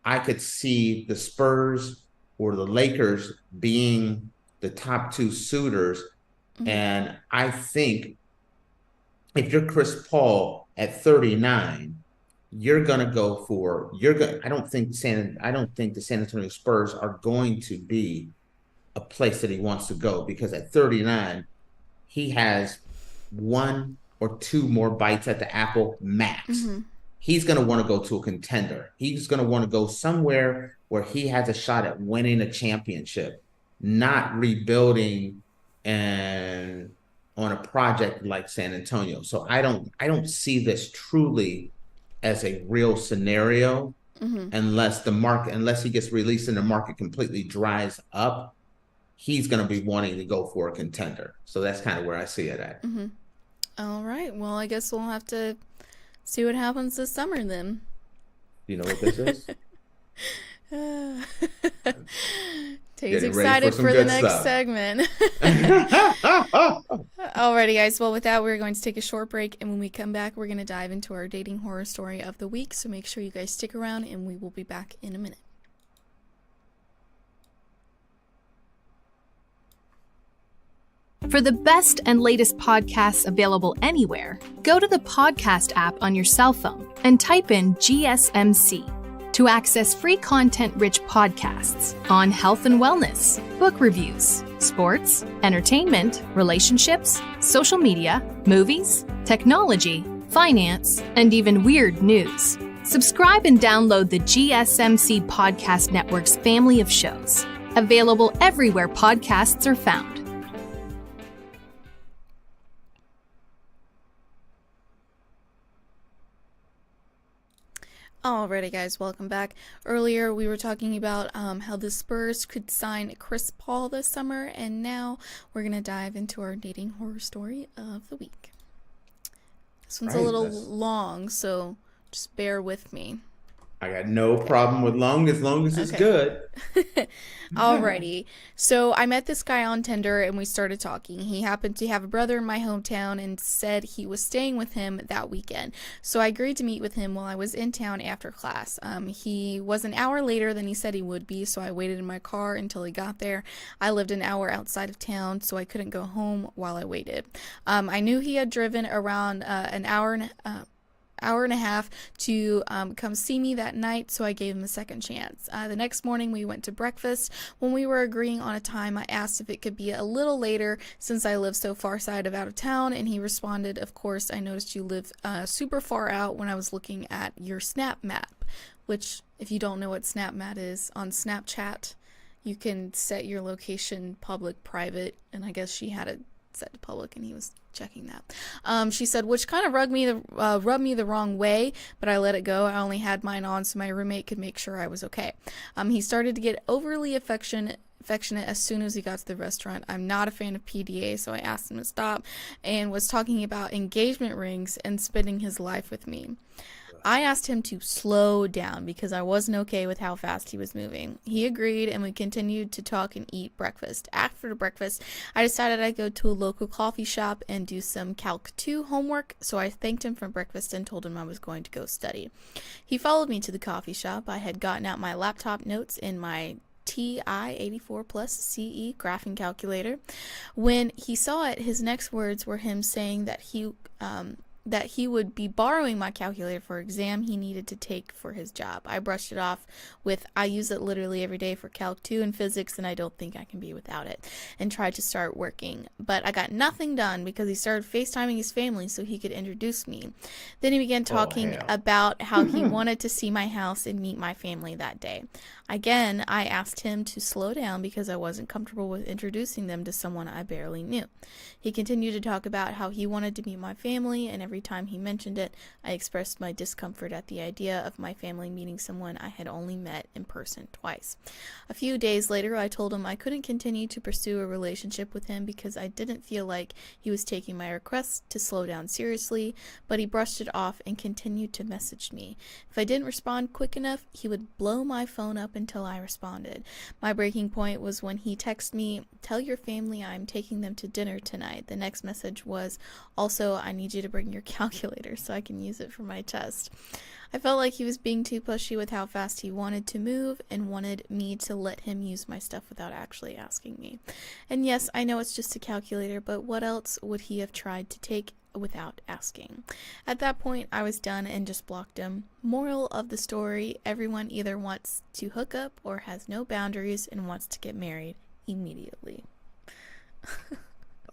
I could see the Spurs or the Lakers being the top 2 suitors. Mm-hmm. And I think if you're Chris Paul at 39, you're going to go for, I don't think the San Antonio Spurs are going to be a place that he wants to go, because at 39, he has 1 or 2 more bites at the apple max. Mm-hmm. He's going to want to go to a contender. He's going to want to go somewhere where he has a shot at winning a championship, not rebuilding and on a project like San Antonio. So I don't see this truly as a real scenario, unless he gets released and the market completely dries up. He's going to be wanting to go for a contender. So that's kind of where I see it at. Mm-hmm. All right. Well, I guess we'll have to see what happens this summer then. You know what this is? Tay's excited for the next segment. Alrighty, guys. Well, with that, we're going to take a short break. And when we come back, we're going to dive into our dating horror story of the week. So make sure you guys stick around, and we will be back in a minute. For the best and latest podcasts available anywhere, go to the podcast app on your cell phone and type in GSMC to access free content-rich podcasts on health and wellness, book reviews, sports, entertainment, relationships, social media, movies, technology, finance, and even weird news. Subscribe and download the GSMC Podcast Network's family of shows, available everywhere podcasts are found. Alrighty, guys, welcome back. Earlier, we were talking about how the Spurs could sign Chris Paul this summer, and now we're going to dive into our dating horror story of the week. This one's a little long, so just bear with me. I got no problem with as long as it's good. Alrighty. So I met this guy on Tinder and we started talking. He happened to have a brother in my hometown and said he was staying with him that weekend. So I agreed to meet with him while I was in town after class. He was an hour later than he said he would be, so I waited in my car until he got there. I lived an hour outside of town, so I couldn't go home while I waited. I knew he had driven around an hour hour and a half to come see me that night, so I gave him a second chance. The next morning, we went to breakfast. When we were agreeing on a time, I asked if it could be a little later since I live so far side of out of town, and he responded, "Of course, I noticed you live super far out when I was looking at your Snap map," which, if you don't know what Snap map is, on Snapchat, you can set your location public, private, and I guess she had it set to public, and he was checking that. She said, which kind of rubbed me the wrong way, but I let it go. I only had mine on so my roommate could make sure I was okay. He started to get overly affectionate as soon as he got to the restaurant. I'm not a fan of PDA, so I asked him to stop, and was talking about engagement rings and spending his life with me. I asked him to slow down because I wasn't okay with how fast he was moving. He agreed, and we continued to talk and eat breakfast. After breakfast, I decided I'd go to a local coffee shop and do some Calc 2 homework, so I thanked him for breakfast and told him I was going to go study. He followed me to the coffee shop. I had gotten out my laptop notes in my TI-84 plus CE graphing calculator. When he saw it, his next words were him saying that he would be borrowing my calculator for an exam he needed to take for his job. I brushed it off with, "I use it literally every day for Calc 2 and physics, and I don't think I can be without it," and tried to start working. But I got nothing done because he started FaceTiming his family so he could introduce me. Then he began talking about how he wanted to see my house and meet my family that day. Again, I asked him to slow down because I wasn't comfortable with introducing them to someone I barely knew. He continued to talk about how he wanted to meet my family, and every time he mentioned it, I expressed my discomfort at the idea of my family meeting someone I had only met in person twice. A few days later, I told him I couldn't continue to pursue a relationship with him because I didn't feel like he was taking my request to slow down seriously, but he brushed it off and continued to message me. If I didn't respond quick enough, he would blow my phone up until I responded. My breaking point was when he texted me, "Tell your family I'm taking them to dinner tonight." The next message was, "Also, I need you to bring your calculator so I can use it for my test." I felt like he was being too pushy with how fast he wanted to move and wanted me to let him use my stuff without actually asking me. And yes, I know it's just a calculator, but what else would he have tried to take without asking? At that point, I was done and just blocked him. Moral of the story, everyone either wants to hook up or has no boundaries and wants to get married immediately.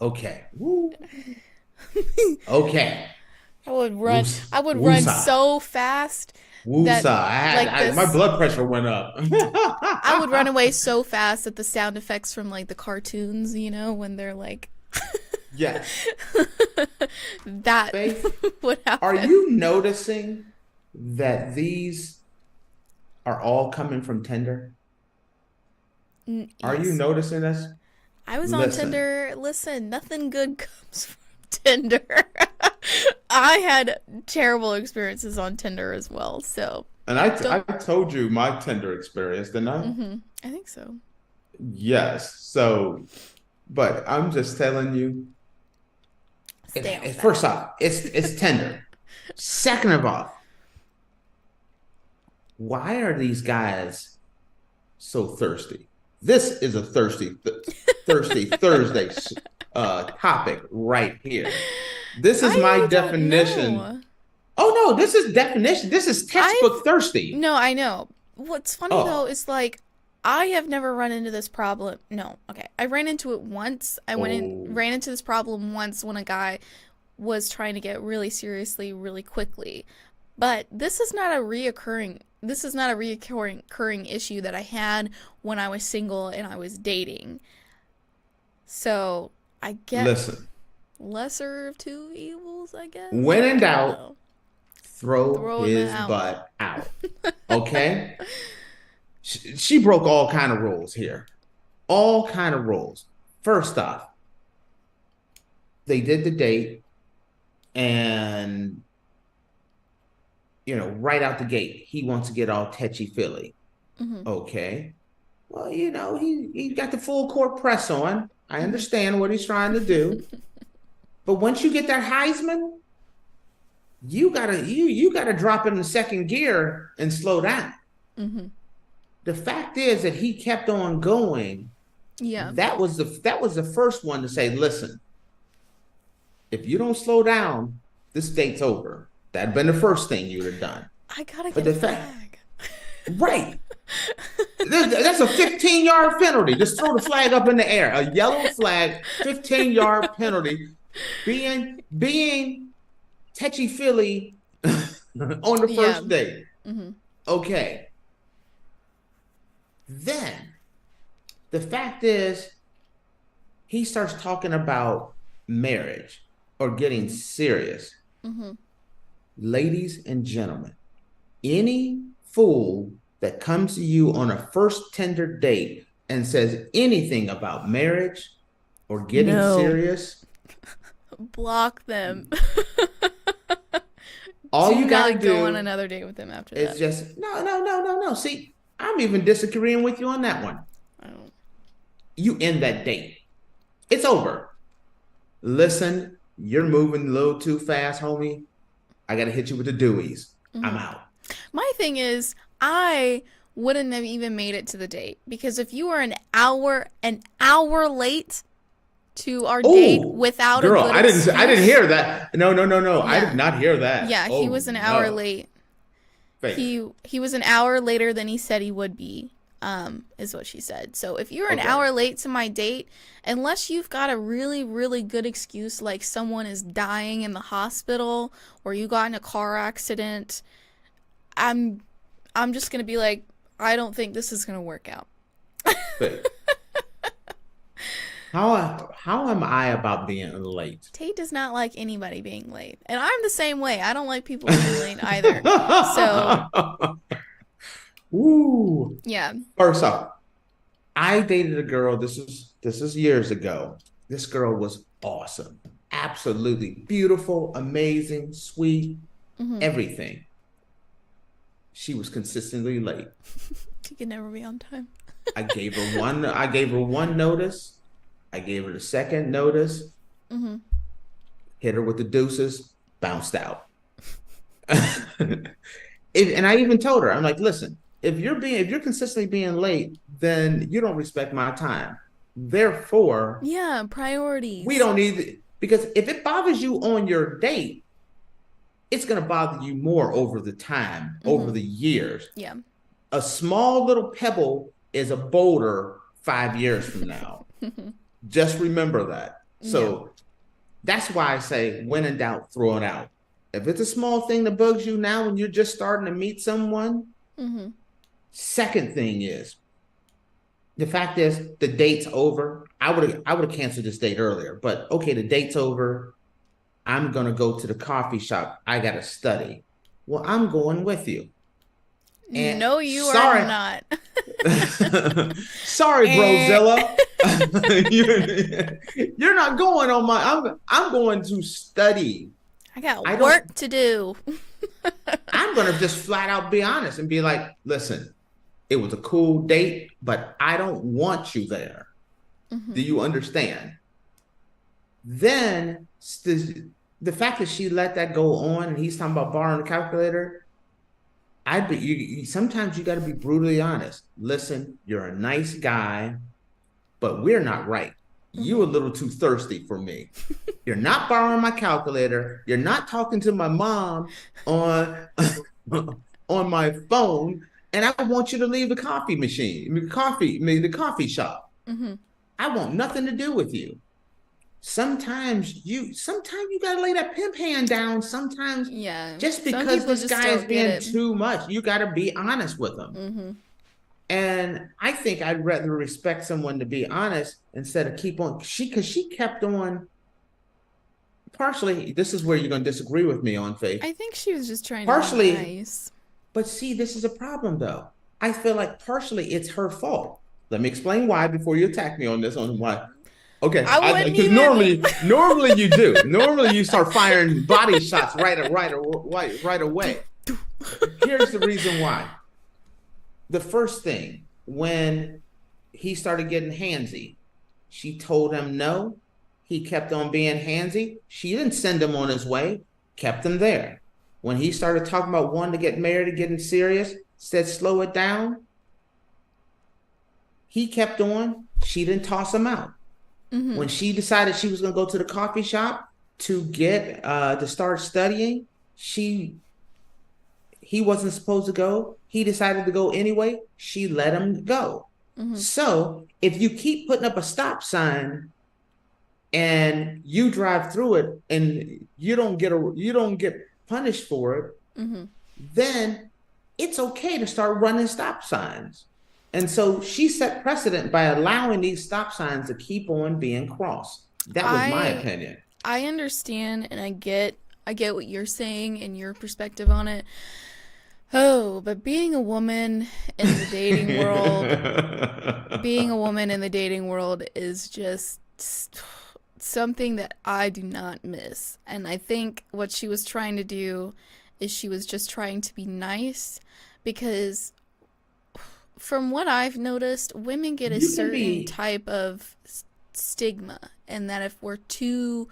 Okay. Woo. Okay. I would run Woosah. so fast Woosah. that My blood pressure went up. I would run away so fast at the sound effects from like the cartoons, when they're like Yes. that Faith, would happen. are you noticing that these are all coming from Tinder? Are you Yes. noticing this? I was on Listen. Tinder. Listen, nothing good comes from Tinder. I had terrible experiences on Tinder as well. So, And I told you my Tinder experience, didn't I? I think so. Yes. So, but I'm just telling you, Stay on first off, it's Tinder. Second of all, why are these guys so thirsty? This is a thirsty Thursday topic right here. This is my definition. Know. Oh no, this is definition. This is textbook thirsty. No, I know. What's funny though is like I have never run into this problem. No, okay. I ran into it once. Ran into this problem once when a guy was trying to get really seriously really quickly. But this is not a reoccurring issue that I had when I was single and I was dating. So, I guess Listen. Lesser of two evils, I guess. When in I don't doubt, know. throw his them out. butt out. Okay? She broke all kind of rules here. All kind of rules. First off, they did the date and right out the gate, he wants to get all touchy-feely. Okay. Well, he got the full court press on. I understand what he's trying to do. But once you get that Heisman, you gotta drop it in second gear and slow down. The fact is that he kept on going. Yeah. That was the first one to say, listen, if you don't slow down, this date's over. That'd been the first thing you'd have done. I gotta But get a the fact- flag. Right. That's a 15-yard penalty. Just throw the flag up in the air. A yellow flag, 15-yard penalty. Being touchy-feely on the first date. Mm-hmm. Okay. Then, the fact is, he starts talking about marriage or getting serious. Mm-hmm. Ladies and gentlemen, any fool that comes to you on a first Tinder date and says anything about marriage or getting serious, block them. all Do you gotta not do go on another date with them after is that. just no. See, I'm even disagreeing with you on that one. I don't. You end that date. It's over. Listen, you're moving a little too fast, homie. I gotta hit you with the deweys. I'm out. My thing is, I wouldn't have even made it to the date, because if you were an hour late to our date without girl, a good I didn't hear that. No. Yeah. I did not hear that. Yeah, he was an hour late. Fake. He was an hour later than he said he would be, is what she said. So if you're an hour late to my date, unless you've got a really, really good excuse, like someone is dying in the hospital or you got in a car accident, I'm just gonna be like, I don't think this is gonna work out. Fake. How am I about being late? Tate does not like anybody being late, and I'm the same way. I don't like people being late either. So, Ooh. yeah. First off, I dated a girl. This is years ago. This girl was awesome, absolutely beautiful, amazing, sweet, everything. She was consistently late. She could never be on time. I gave her one notice. I gave her the second notice. Hit her with the deuces. Bounced out. And I even told her, I'm like, listen, if you're consistently being late, then you don't respect my time. Therefore, Yeah, priorities. we don't need, because if it bothers you on your date, it's going to bother you more over the time, over the years. Yeah. A small little pebble is a boulder 5 years from now. Just remember that. So that's why I say, when in doubt, throw it out. If it's a small thing that bugs you now when you're just starting to meet someone, second thing is, the fact is, the date's over. I would have canceled this date earlier, but okay, the date's over. I'm gonna go to the coffee shop. I gotta study. Well, I'm going with you. And no, you sorry. are not. Sorry, Brozilla. You're not going on my. I'm going to study. I got work to do. I'm gonna just flat out be honest and be like, listen, it was a cool date, but I don't want you there. Do you understand? Then the fact that she let that go on, and he's talking about borrowing the calculator. Sometimes you got to be brutally honest. Listen, you're a nice guy, but we're not right. You a little too thirsty for me. You're not borrowing my calculator. You're not talking to my mom on my phone, and I want you to leave the coffee machine, the coffee shop. I want nothing to do with you. Sometimes you gotta lay that pimp hand down. Sometimes, just because this guy is being too much, you gotta be honest with him. And I think I'd rather respect someone to be honest instead of keep on. Because she kept on. Partially, this is where you're gonna disagree with me on, Faith. I think she was just trying partially, to be nice. But see, this is a problem though. I feel like partially it's her fault. Let me explain why before you attack me on this. On why. Okay, because normally you do. Normally you start firing body shots right away. Here's the reason why. The first thing, when he started getting handsy, she told him no. He kept on being handsy. She didn't send him on his way, kept him there. When he started talking about wanting to get married and getting serious, said slow it down. He kept on. She didn't toss him out. When she decided she was going to go to the coffee shop to start studying, he wasn't supposed to go. He decided to go anyway. She let him go. So if you keep putting up a stop sign and you drive through it and you don't get punished for it, then it's okay to start running stop signs. And so she set precedent by allowing these stop signs to keep on being crossed. That was my opinion. I understand and I get what you're saying and your perspective on it. Oh, but being a woman in the dating world is just something that I do not miss. And I think what she was trying to do is she was just trying to be nice, because from what I've noticed, women get a certain type of stigma, and that if we're too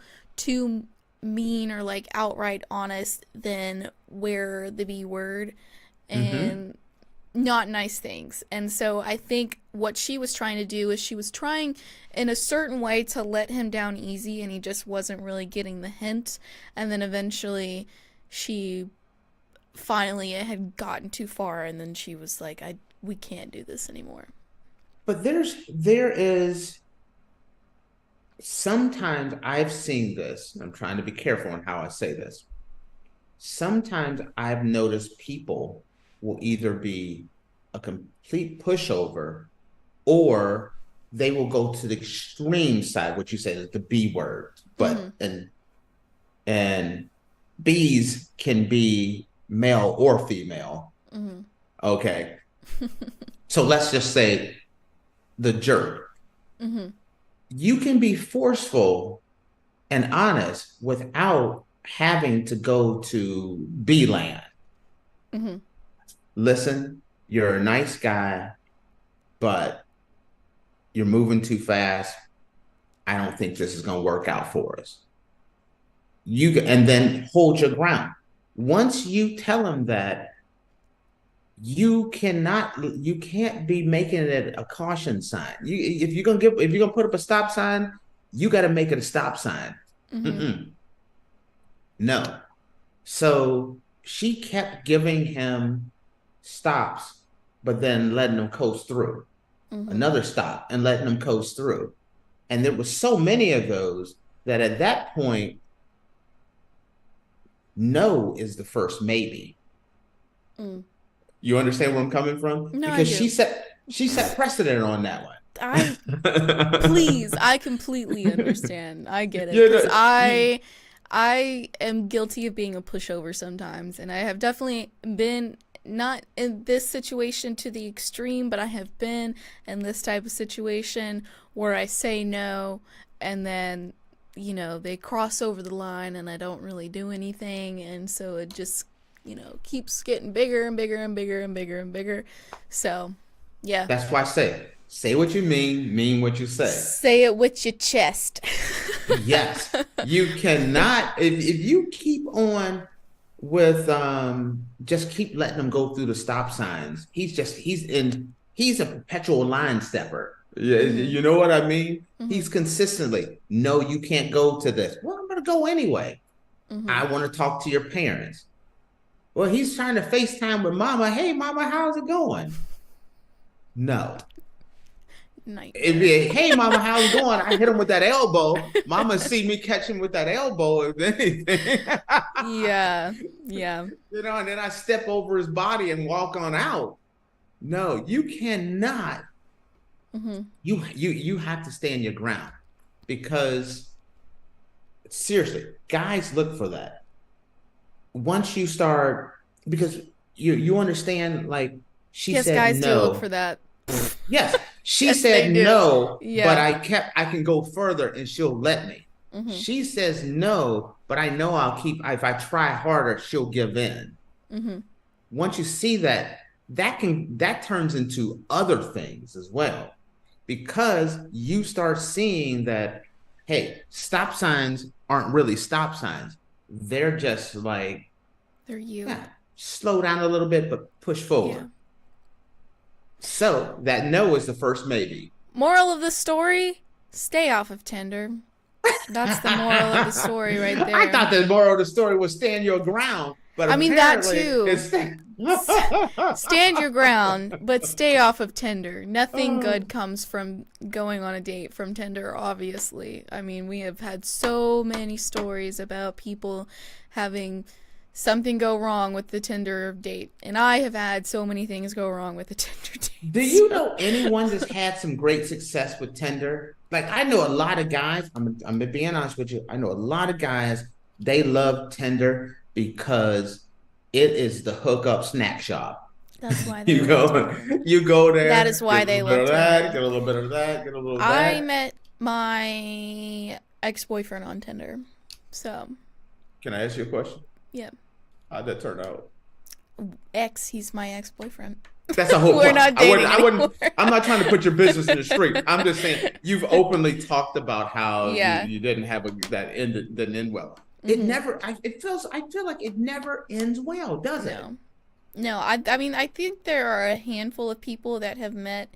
mean or like outright honest, then we're the B word and not nice things. And so I think what she was trying to do is she was trying in a certain way to let him down easy, and he just wasn't really getting the hint. And then eventually she finally had gotten too far, and then she was like, we can't do this anymore. But there is sometimes I've seen this. I'm trying to be careful on how I say this. Sometimes I've noticed people will either be a complete pushover, or they will go to the extreme side, what you say is the B word. But and B's can be male or female. Okay. So let's just say the jerk. You can be forceful and honest without having to go to B land. Listen, you're a nice guy, but you're moving too fast. I don't think this is going to work out for us. And then hold your ground. Once you tell them that, you can't be making it a caution sign. If you're gonna put up a stop sign, you got to make it a stop sign. No. So she kept giving him stops, but then letting him coast through. Another stop and letting him coast through. And there was so many of those that at that point, no is the first maybe. You understand where I'm coming from? No, because I do. she set precedent on that one. I completely understand. I get it. 'Cause I am guilty of being a pushover sometimes, and I have definitely been, not in this situation to the extreme, but I have been in this type of situation where I say no, and then, they cross over the line and I don't really do anything, and so it just, keeps getting bigger and bigger and bigger and bigger and bigger. So, yeah. That's why I say what you mean what you say. Say it with your chest. Yes. You cannot, if you keep on with just keep letting them go through the stop signs, he's a perpetual line stepper. You know what I mean? He's consistently, no, you can't go to this. Well, I'm gonna go anyway. I want to talk to your parents. Well, he's trying to FaceTime with mama. Hey, mama, how's it going? No. It'd be, hey, mama, how's it going? I hit him with that elbow. Mama see me catch him with that elbow, if anything. Yeah. And then I step over his body and walk on out. No, you cannot. You have to stand your ground, because seriously, guys look for that. Once you start, because you understand, like she said guys no. do look for that. Yes, she Yes, said they do. no, Yeah. but I can go further and she'll let me. She says no, but I know if I try harder, she'll give in. Once you see that turns into other things as well, because you start seeing that, hey, stop signs aren't really stop signs. They're just like, They're you. Yeah, slow down a little bit, but push forward. Yeah. So that no is the first maybe. Moral of the story, stay off of Tinder. That's the moral of the story right there. I thought the moral of the story was stand your ground. But I mean, that apparently too. Stand your ground, but stay off of Tinder. Nothing good comes from going on a date from Tinder, obviously. I mean, we have had so many stories about people having something go wrong with the Tinder date. And I have had so many things go wrong with the Tinder date. Do you know anyone that's had some great success with Tinder? Like, I know a lot of guys, I'm being honest with you, I know a lot of guys, they love Tinder because it is the hookup snack shop. That's why they you go there. That is why they love that. Get a little bit of that. Get a little. I met my ex-boyfriend on Tinder, so. Can I ask you a question? Yeah. How'd that turn out? He's my ex-boyfriend. That's a whole. We're not dating anymore. I'm not trying to put your business in the street. I'm just saying you've openly talked about how you didn't have didn't end well. It never. I feel like it never ends well, does it? No. I mean, I think there are a handful of people that have met,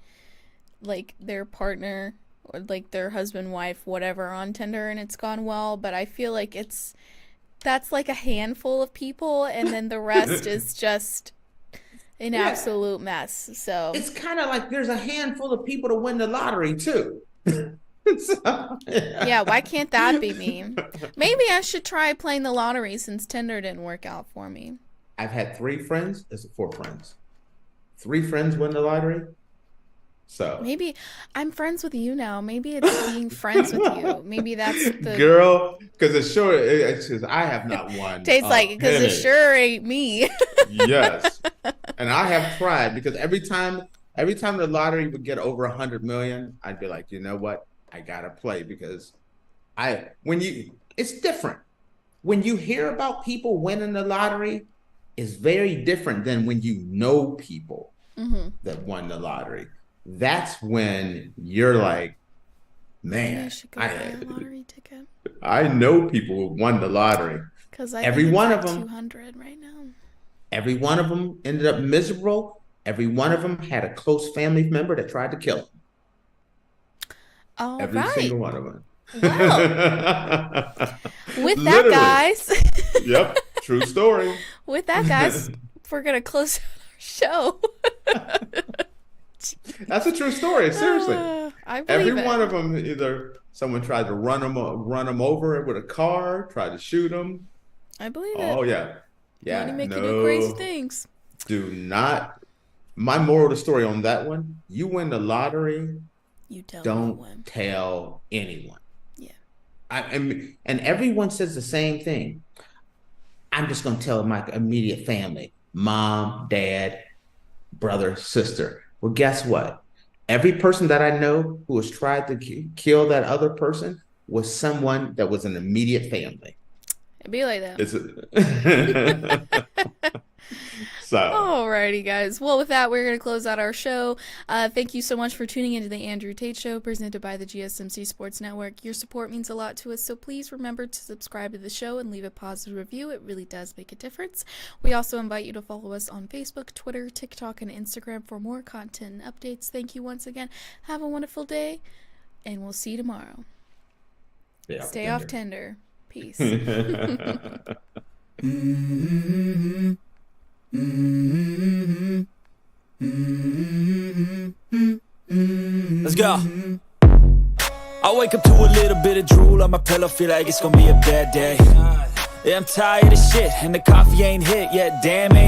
like, their partner or like their husband, wife, whatever, on Tinder, and it's gone well. But I feel like that's like a handful of people, and then the rest is just an absolute mess. So it's kind of like there's a handful of people to win the lottery too. Yeah, why can't that be me? Maybe I should try playing the lottery since Tinder didn't work out for me. I've had 3 friends. It's 4 friends. 3 friends win the lottery. So maybe I'm friends with you now. Maybe it's being friends with you. Maybe that's the girl. Because it's I have not won. Tastes like it because it sure ain't me. Yes, and I have tried because every time the lottery would get over 100 million, I'd be like, you know what? I gotta play because it's different. When you hear about people winning the lottery, it's very different than when you know people that won the lottery. That's when you're like, man, I should go buy a lottery ticket. I know people who won the lottery. Because every one of them 200 right now. Every one of them ended up miserable. Every one of them had a close family member that tried to kill them. Every single one of them. Well, with that, guys. Yep, true story. With that, guys, we're going to close our show. That's a true story. Seriously, I believe every one of them, either someone tried to run them over with a car, tried to shoot them. I believe it. Oh yeah, yeah. Money making do crazy things. Do not. My moral of the story on that one: you win the lottery, don't tell anyone. Yeah. And everyone says the same thing. I'm just going to tell my immediate family: mom, dad, brother, sister. Well, guess what? Every person that I know who has tried to kill that other person was someone that was an immediate family. It'd be like that. So. Alrighty, guys. Well, with that, we're going to close out our show. Thank you so much for tuning into the Andrew Tate Show, presented by the GSMC Sports Network. Your support means a lot to us, so please remember to subscribe to the show and leave a positive review. It really does make a difference. We also invite you to follow us on Facebook, Twitter, TikTok, and Instagram for more content and updates. Thank you once again. Have a wonderful day, and we'll see you tomorrow. Stay off Tinder. Peace. Let's go. I wake up to a little bit of drool on my pillow, feel like it's gonna be a bad day. Yeah, I'm tired of shit, and the coffee ain't hit yet, damn ain't